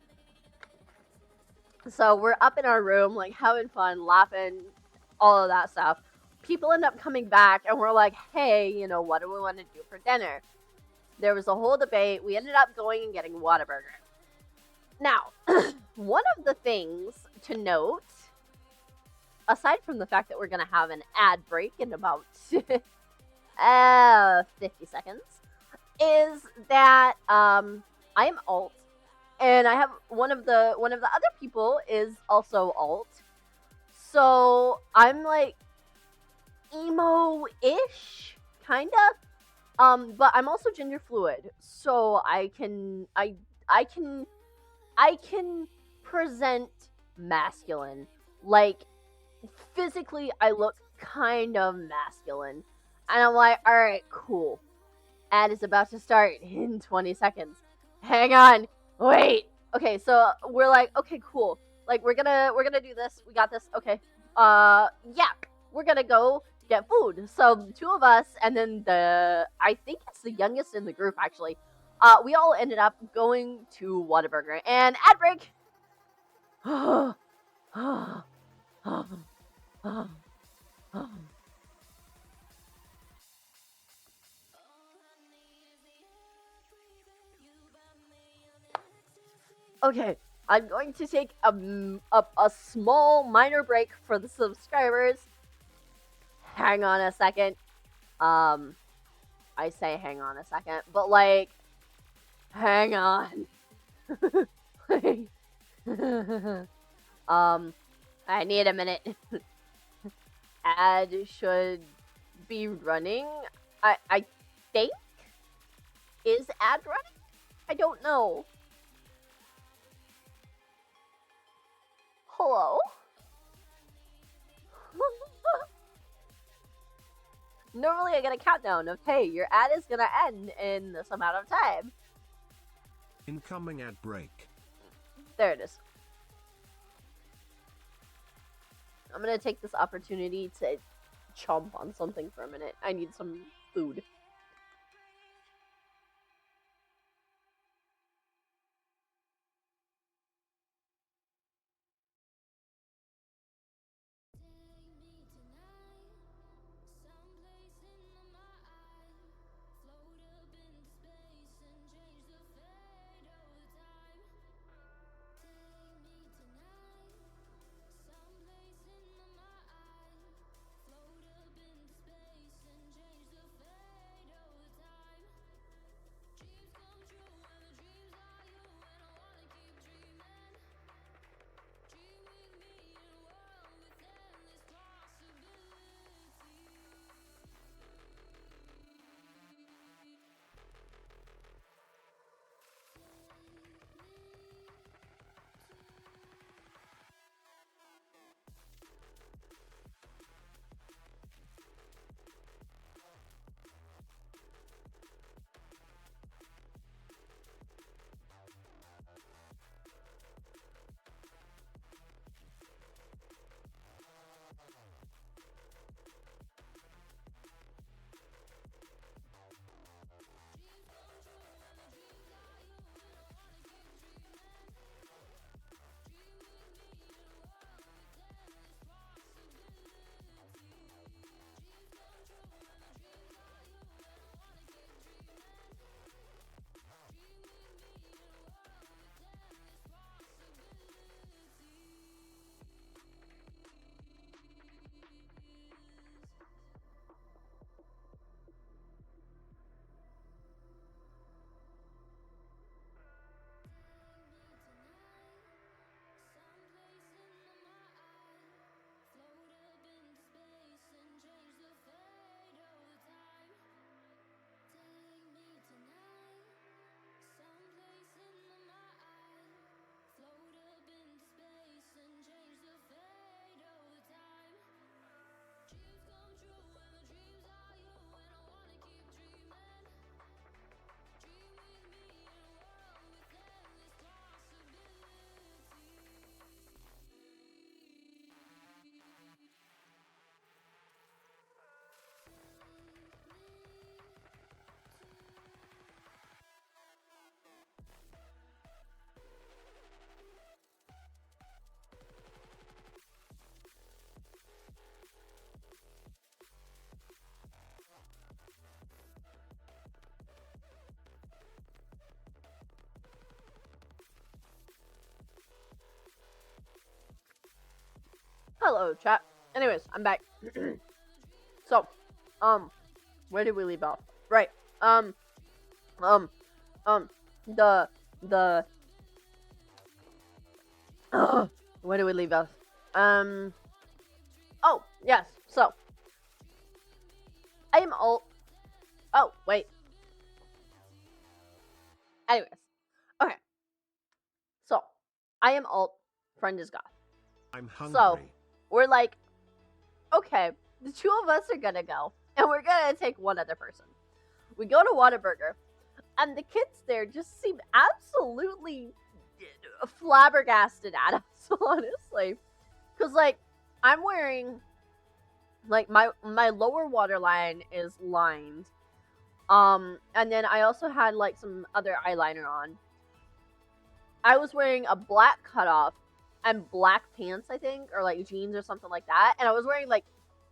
So we're up in our room, like having fun, laughing, all of that stuff. People end up coming back and we're like, hey, what do we want to do for dinner? There was a whole debate. We ended up going and getting Whataburger. Now, one of the things to note, aside from the fact that we're going to have an ad break in about 50 seconds, is that I am alt, and I have one of the other people is also alt. So I'm like emo-ish, kinda. But I'm also gender fluid, so I can present masculine. Like physically, I look kind of masculine, and I'm like, all right, cool. Ad is about to start in 20 seconds. Hang on, wait. Okay, so we're like, okay, cool. Like we're gonna do this. We got this. Okay. Yeah, we're gonna go get food. So two of us, and then I think it's the youngest in the group actually. We all ended up going to Whataburger and ad break. Okay, I'm going to take a small minor break for the subscribers. Hang on a second. I say hang on a second, but like, hang on. I need a minute. Ad should be running. I think. Is ad running? I don't know. Hello? Normally I get a countdown of, hey, your ad is gonna end in this amount of time. Incoming ad break. There it is. I'm gonna take this opportunity to chomp on something for a minute. I need some food. Hello, chat. Anyways, I'm back. So, where did we leave off? Right. Um, um, the, where did we leave off? Oh, yes. So, I am alt. Oh, wait. Anyways. Okay. So, I am alt. Friend is goth. I'm hungry. So, we're like, okay, the two of us are gonna go, and we're gonna take one other person. We go to Whataburger, and the kids there just seem absolutely flabbergasted at us, honestly. Because, like, I'm wearing, like, my lower waterline is lined. And then I also had, like, some other eyeliner on. I was wearing a black cutoff and black pants, I think, or, like, jeans or something like that. And I was wearing, like,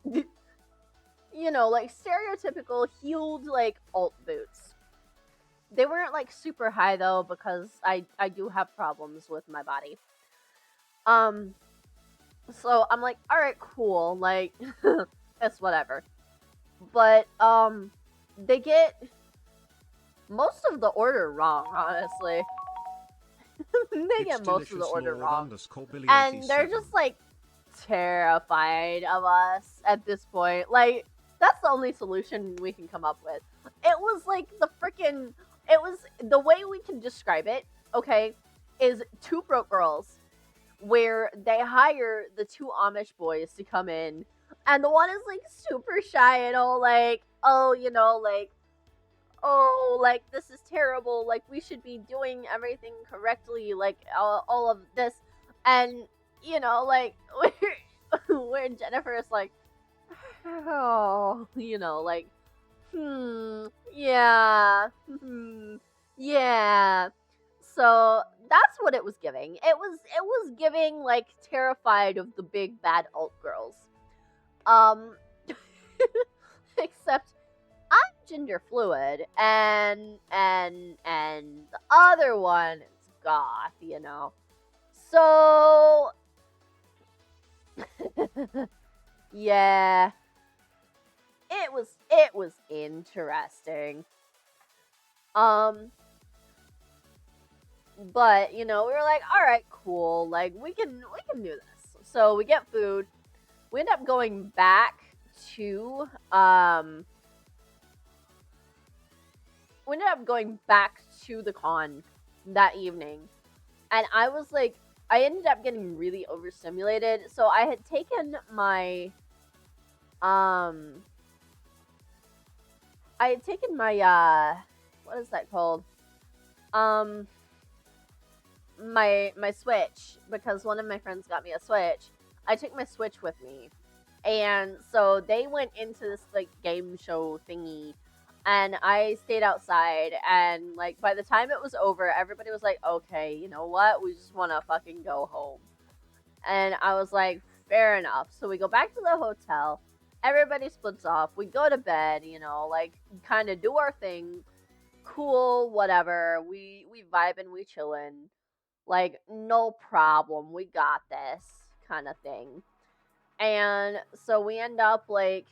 you know, like, stereotypical heeled, like, alt boots. They weren't, like, super high, though, because I do have problems with my body. So I'm like, alright, cool, like, it's whatever. But, they get most of the order wrong, honestly. They get most of the order wrong. And they're just, like, terrified of us at this point. Like, that's the only solution we can come up with. It was like it was the way we can describe it, okay, is two broke girls where they hire the two Amish boys to come in, and the one is like super shy and all like, oh, you know, like, oh, like, this is terrible, like, we should be doing everything correctly, like, all of this, and, you know, like, where Jennifer is like, oh, you know, like, yeah, yeah. So that's what it was giving. It was giving like terrified of the big bad alt girls. Um, except I'm gender fluid, and the other one is goth, you know. So yeah, it was interesting. Um, but you know, we were like, all right, cool, like we can do this. So we get food. We end up going back to we ended up going back to the con that evening, and I was like, I ended up getting really overstimulated. So I had taken my what is that called? Um my Switch, because one of my friends got me a Switch. I took my Switch with me. And so they went into this like game show thingy, and I stayed outside, and like by the time it was over, everybody was like, "Okay, you know what? We just want to fucking go home." And I was like, "Fair enough." So we go back to the hotel. Everybody splits off. We go to bed, you know, like kind of do our thing. Cool, whatever. We vibing, we chilling. Like, no problem. We got this kind of thing. And so we end up like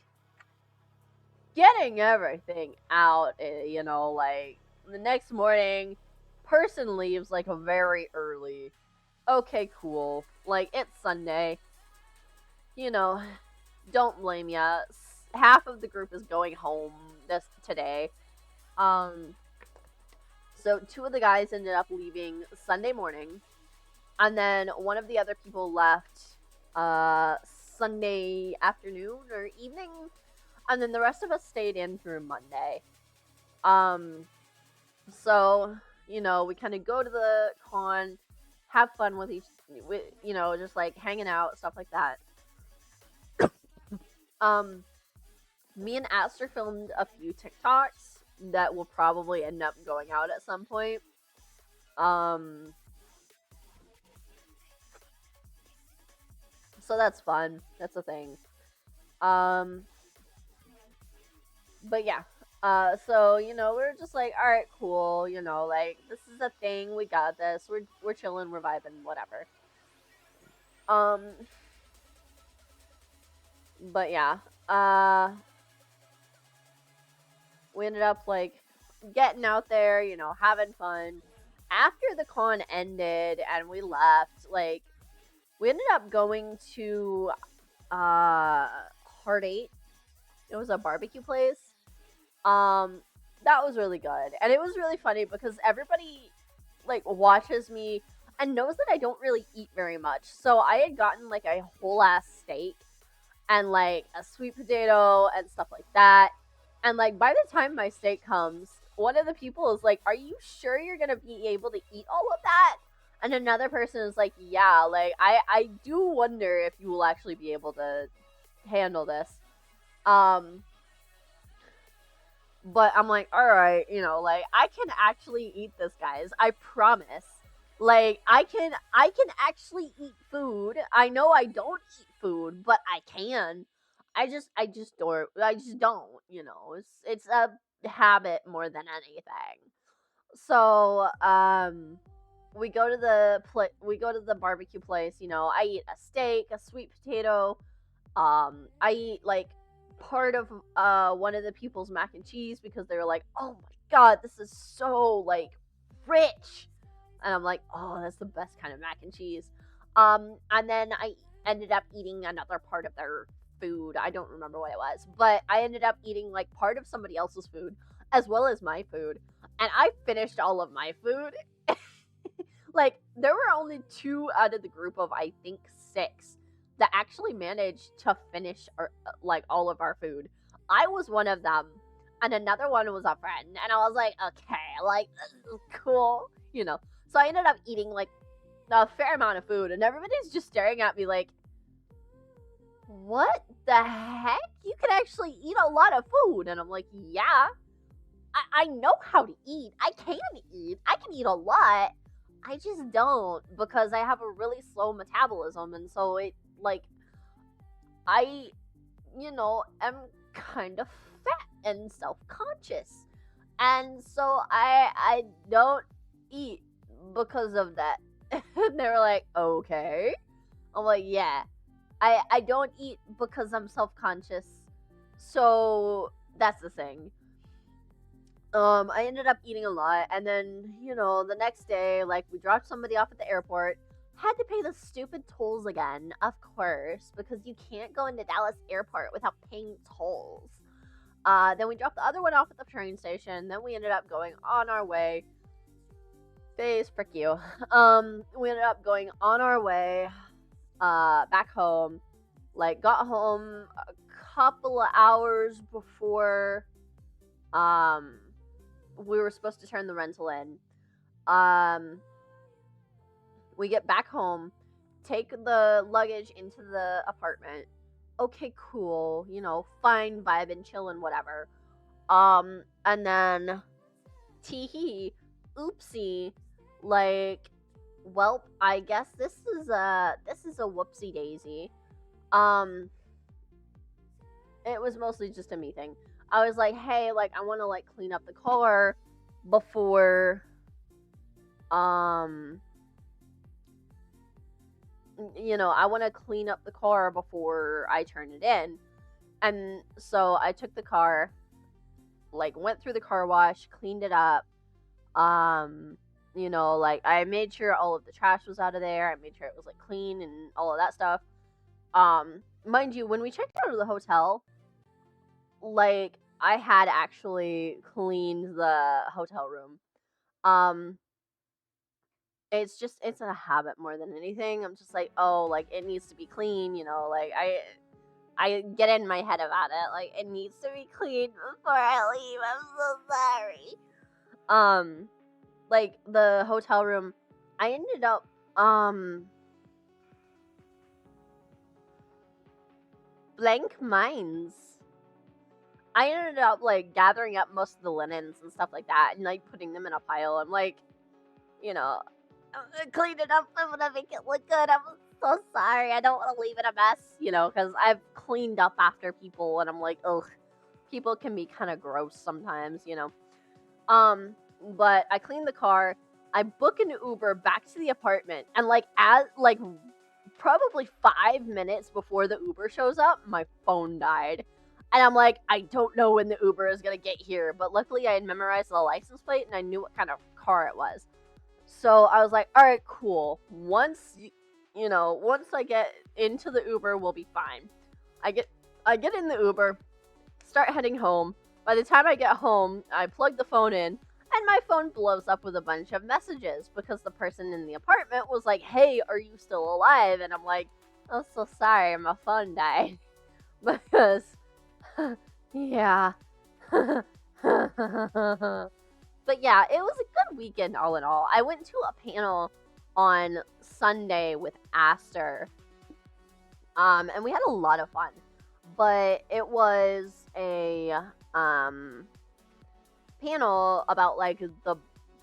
getting everything out, you know, like the next morning, person leaves like very early. Okay, cool. Like, it's Sunday. You know, don't blame ya. Half of the group is going home today. So two of the guys ended up leaving Sunday morning, and then one of the other people left Sunday afternoon or evening, and then the rest of us stayed in through Monday. So, you know, we kind of go to the con, have fun with you know, just like hanging out, stuff like that. Me and Aster filmed a few TikToks that will probably end up going out at some point. So that's fun. That's a thing. But yeah. So you know, we're just like, all right, cool. You know, like this is a thing. We got this. We're chilling. We're vibing. Whatever. Um. But yeah, we ended up like getting out there, having fun. After the con ended and we left, like we ended up going to Heart 8. It was a barbecue place. Um that was really good. And it was really funny because everybody like watches me and knows that I don't really eat very much. So I had gotten like a whole ass steak and like a sweet potato and stuff like that. And like by the time my steak comes, one of the people is like, "Are you sure you're gonna be able to eat all of that?" And another person is like, "Yeah, like I do wonder if you will actually be able to handle this." Um, but I'm like, all right, like I can actually eat this, guys. I promise. Like I can actually eat food. I know I don't eat food, but I can. I just don't. It's a habit more than anything. So, we go to the barbecue place, I eat a steak, a sweet potato, I eat like part of one of the people's mac and cheese because they were like, "Oh my god, this is so like rich." And I'm like, "Oh, that's the best kind of mac and cheese." And then I ended up eating another part of their food. I don't remember what it was, but I ended up eating like part of somebody else's food as well as my food. And I finished all of my food. Like there were only 2 out of the group of I think 6 that actually managed to finish like all of our food. I was one of them, and another one was a friend, and I was like, okay, like this is cool, So I ended up eating like a fair amount of food, and everybody's just staring at me like, what the heck? You can actually eat a lot of food, and I'm like, yeah, I know how to eat. I can eat. I can eat a lot. I just don't because I have a really slow metabolism, and so it like I, am kind of fat and self-conscious, and so I don't eat because of that. And they were like, okay. I'm like, yeah, I don't eat because I'm self-conscious, so that's the thing. I ended up eating a lot, and then, the next day, like, we dropped somebody off at the airport, had to pay the stupid tolls again, of course, because you can't go into Dallas Airport without paying tolls. Then we dropped the other one off at the train station, then we ended up going on our way. Face, frick you. We ended up going on our way, back home. Like, got home a couple of hours before, um, we were supposed to turn the rental in. Um, we get back home, take the luggage into the apartment. Okay, cool, fine, vibe and chillin', whatever. And then teehee, oopsie, like, well, I guess this is a whoopsie daisy. Um, it was mostly just a me thing. I was like, hey, like, I want to like clean up the car before, um, I want to clean up the car before I turn it in. And so I took the car, like, went through the car wash, cleaned it up. Like, I made sure all of the trash was out of there. I made sure it was like clean and all of that stuff. Mind you, when we checked out of the hotel, like, I had actually cleaned the hotel room. Um, it's a habit more than anything. I'm just like, oh, like it needs to be clean, like I get in my head about it, like it needs to be clean before I leave. I'm so sorry. Like the hotel room, I ended up blank minds. I ended up like gathering up most of the linens and stuff like that and like putting them in a pile. I'm like, you know, I'm gonna clean it up. I'm gonna make it look good. I'm so sorry. I don't want to leave it a mess, because I've cleaned up after people and I'm like, ugh, people can be kind of gross sometimes. But I cleaned the car. I book an Uber back to the apartment and like as like probably 5 minutes before the Uber shows up, my phone died. And I'm like, I don't know when the Uber is gonna get here. But luckily I had memorized the license plate and I knew what kind of car it was. So I was like, all right, cool. Once I get into the Uber, we'll be fine. I get in the Uber, start heading home. By the time I get home, I plug the phone in, and my phone blows up with a bunch of messages because the person in the apartment was like, "Hey, are you still alive?" And I'm like, "Oh, so sorry, my phone died." Because, yeah. But yeah, it was a good weekend all in all. I went to a panel on Sunday with Aster, and we had a lot of fun. But it was a panel about like the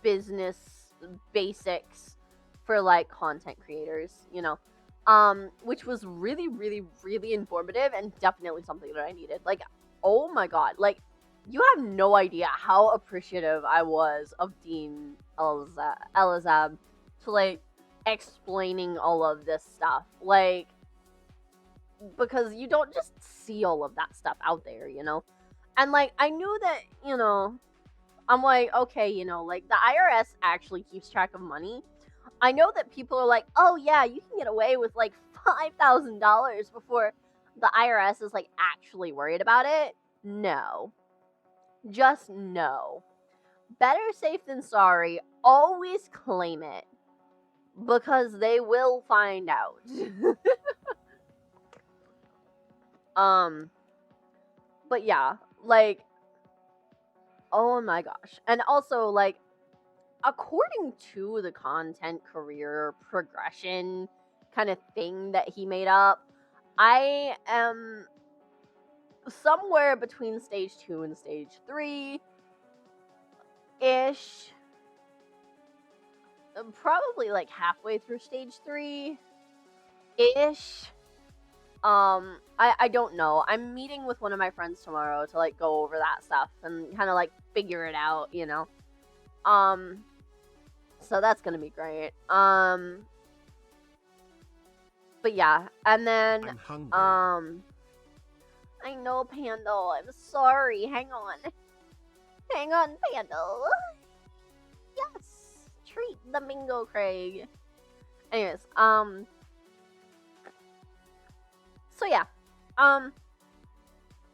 business basics for like content creators, which was really, really, really informative and definitely something that I needed. Like, oh my god, like you have no idea how appreciative I was of Dean Elizab to like explaining all of this stuff. Like, because you don't just see all of that stuff out there, And like I knew that, I'm like, okay, like the IRS actually keeps track of money. I know that people are like, oh yeah, you can get away with like $5,000 before the IRS is like actually worried about it. No. Just no. Better safe than sorry. Always claim it. Because they will find out. But yeah, like, oh my gosh. And also, like, according to the content career progression kind of thing that he made up, I am somewhere between stage 2 and stage 3 ish. Probably like halfway through stage 3 ish. I don't know. I'm meeting with one of my friends tomorrow to like go over that stuff and kind of like figure it out, So that's gonna be great. But yeah, and then I'm hungry. I know, Pandal. I'm sorry. Hang on, Pandal. Yes, treat the Mingo Craig. Anyways, so yeah, that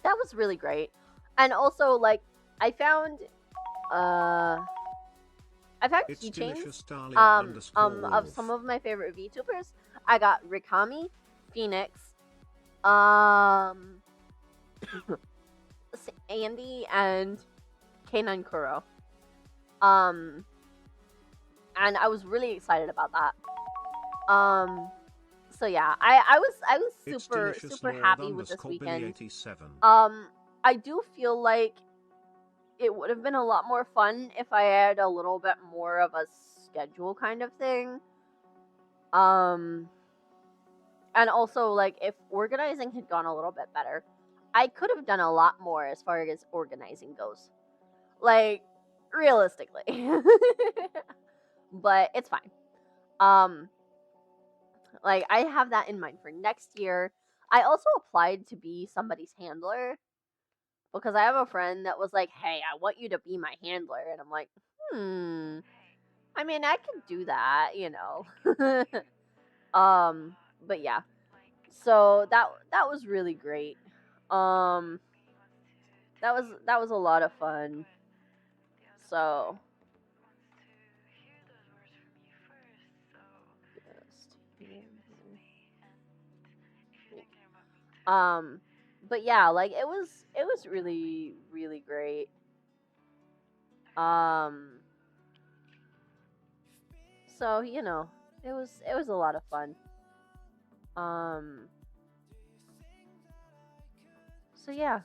was really great, and also like I found It's keychains delicious, Dahlia of some _wolf. of my favorite VTubers. I got Rikami, Phoenix, um, Andy, and K9 Kuro. And I was really excited about that. So yeah, I was It's super delicious, super Lord happy with this Billy weekend. 87. I do feel like it would have been a lot more fun if I had a little bit more of a schedule kind of thing. And also like if organizing had gone a little bit better, I could have done a lot more as far as organizing goes. Like realistically. But it's fine. Like I have that in mind for next year. I also applied to be somebody's handler because I have a friend that was like, "Hey, I want you to be my handler." And I'm like, I mean, I could do that. But yeah. So that was really great. Um that was a lot of fun. So um but yeah, like it was really really great. Um so, it was a lot of fun. Um so yeah.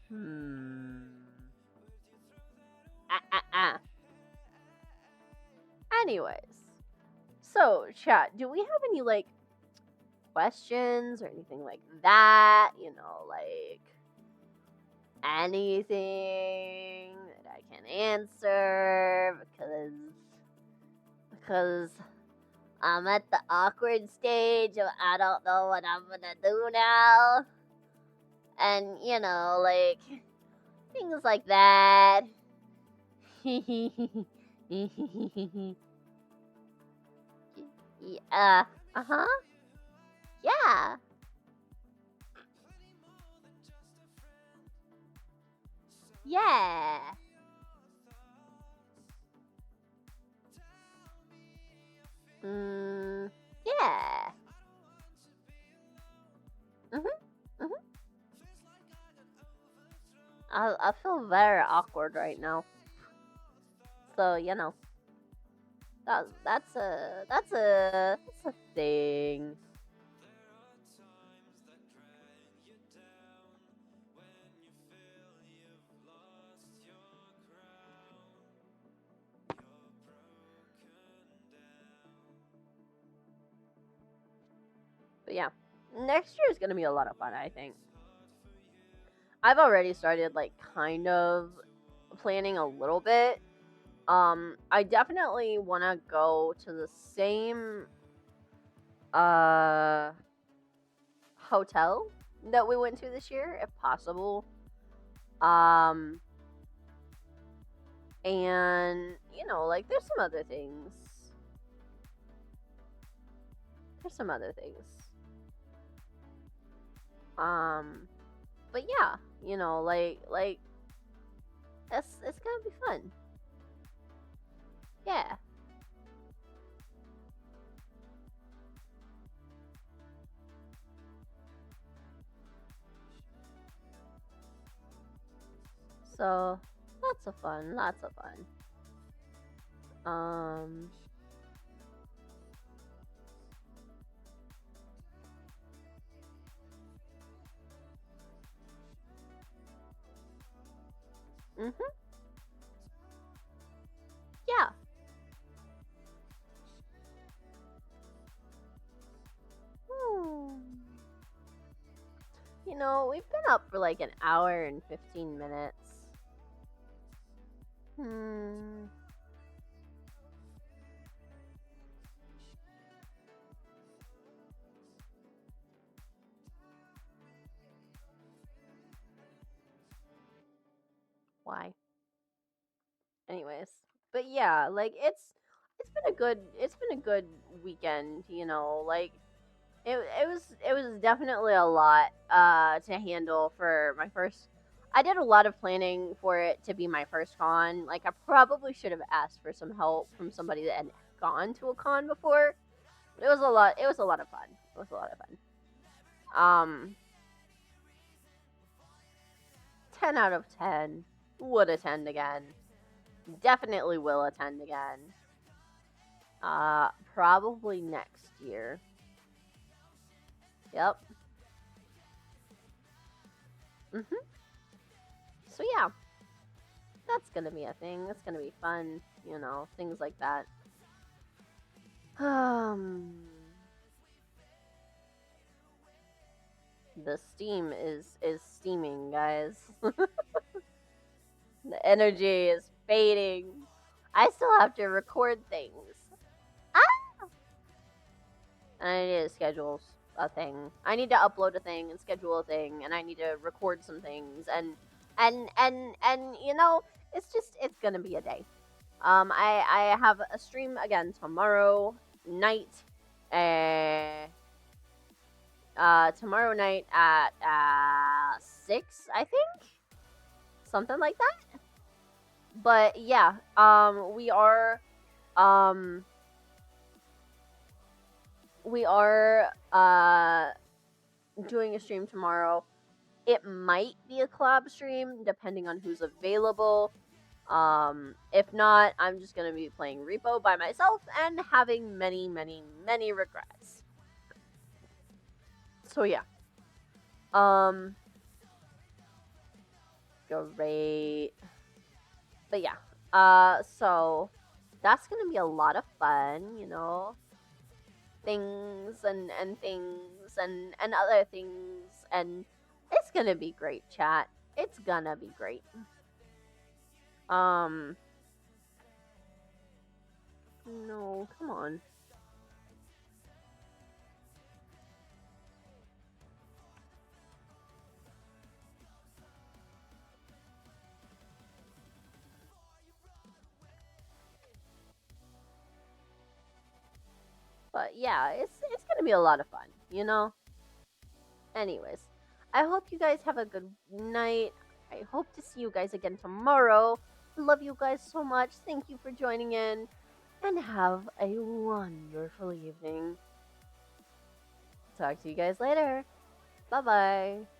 Hmm. Ah, ah, ah. Anyways, so chat, do we have any like questions or anything like that, you know, like anything that I can answer because I'm at the awkward stage of I don't know what I'm gonna do now. And, you know, like things like that. Yeah. Uh-huh. Yeah. Yeah. Mm, yeah. Mhm. Mhm. I feel very awkward right now. So, you know, that's a thing. But yeah, next year is gonna be a lot of fun, I think. I've already started like kind of planning a little bit. I definitely want to go to the same uh hotel that we went to this year if possible. Um and you know, like there's some other things. There's some other things. Um but yeah, you know, like it's going to be fun. Yeah. So, lots of fun, lots of fun. Um mhm. Yeah. Hmm. You know, we've been up for like an hour and 15 minutes. Hmm. Why? Anyways, but yeah, like it's been a good weekend, you know, like it was definitely a lot to handle for my first. I did a lot of planning for it to be my first con. Like I probably should have asked for some help from somebody that had gone to a con before. But it was a lot of fun. It was a lot of fun. 10 out of 10. Would attend again. Definitely will attend again. Probably next year. Yep. Mhm. So yeah, that's gonna be a thing. That's gonna be fun. You know, things like that. Um, the steam is steaming, guys. The energy is fading. I still have to record things. Ah! And I need to schedule a thing. I need to upload a thing and schedule a thing, and I need to record some things, and you know, it's gonna be a day. I have a stream again tomorrow night. Uh, Tomorrow night at 6, I think, something like that. But yeah, um we are doing a stream tomorrow. It might be a collab stream depending on who's available. If not, I'm just gonna be playing Repo by myself and having many, many, many regrets. So yeah. Um, Great. But yeah. So that's gonna be a lot of fun, you know. things and things and other things, and it's gonna be great, chat. It's gonna be great. No, come on. But yeah, it's gonna be a lot of fun, you know? Anyways, I hope you guys have a good night. I hope to see you guys again tomorrow. I love you guys so much. Thank you for joining in. And have a wonderful evening. Talk to you guys later. Bye bye.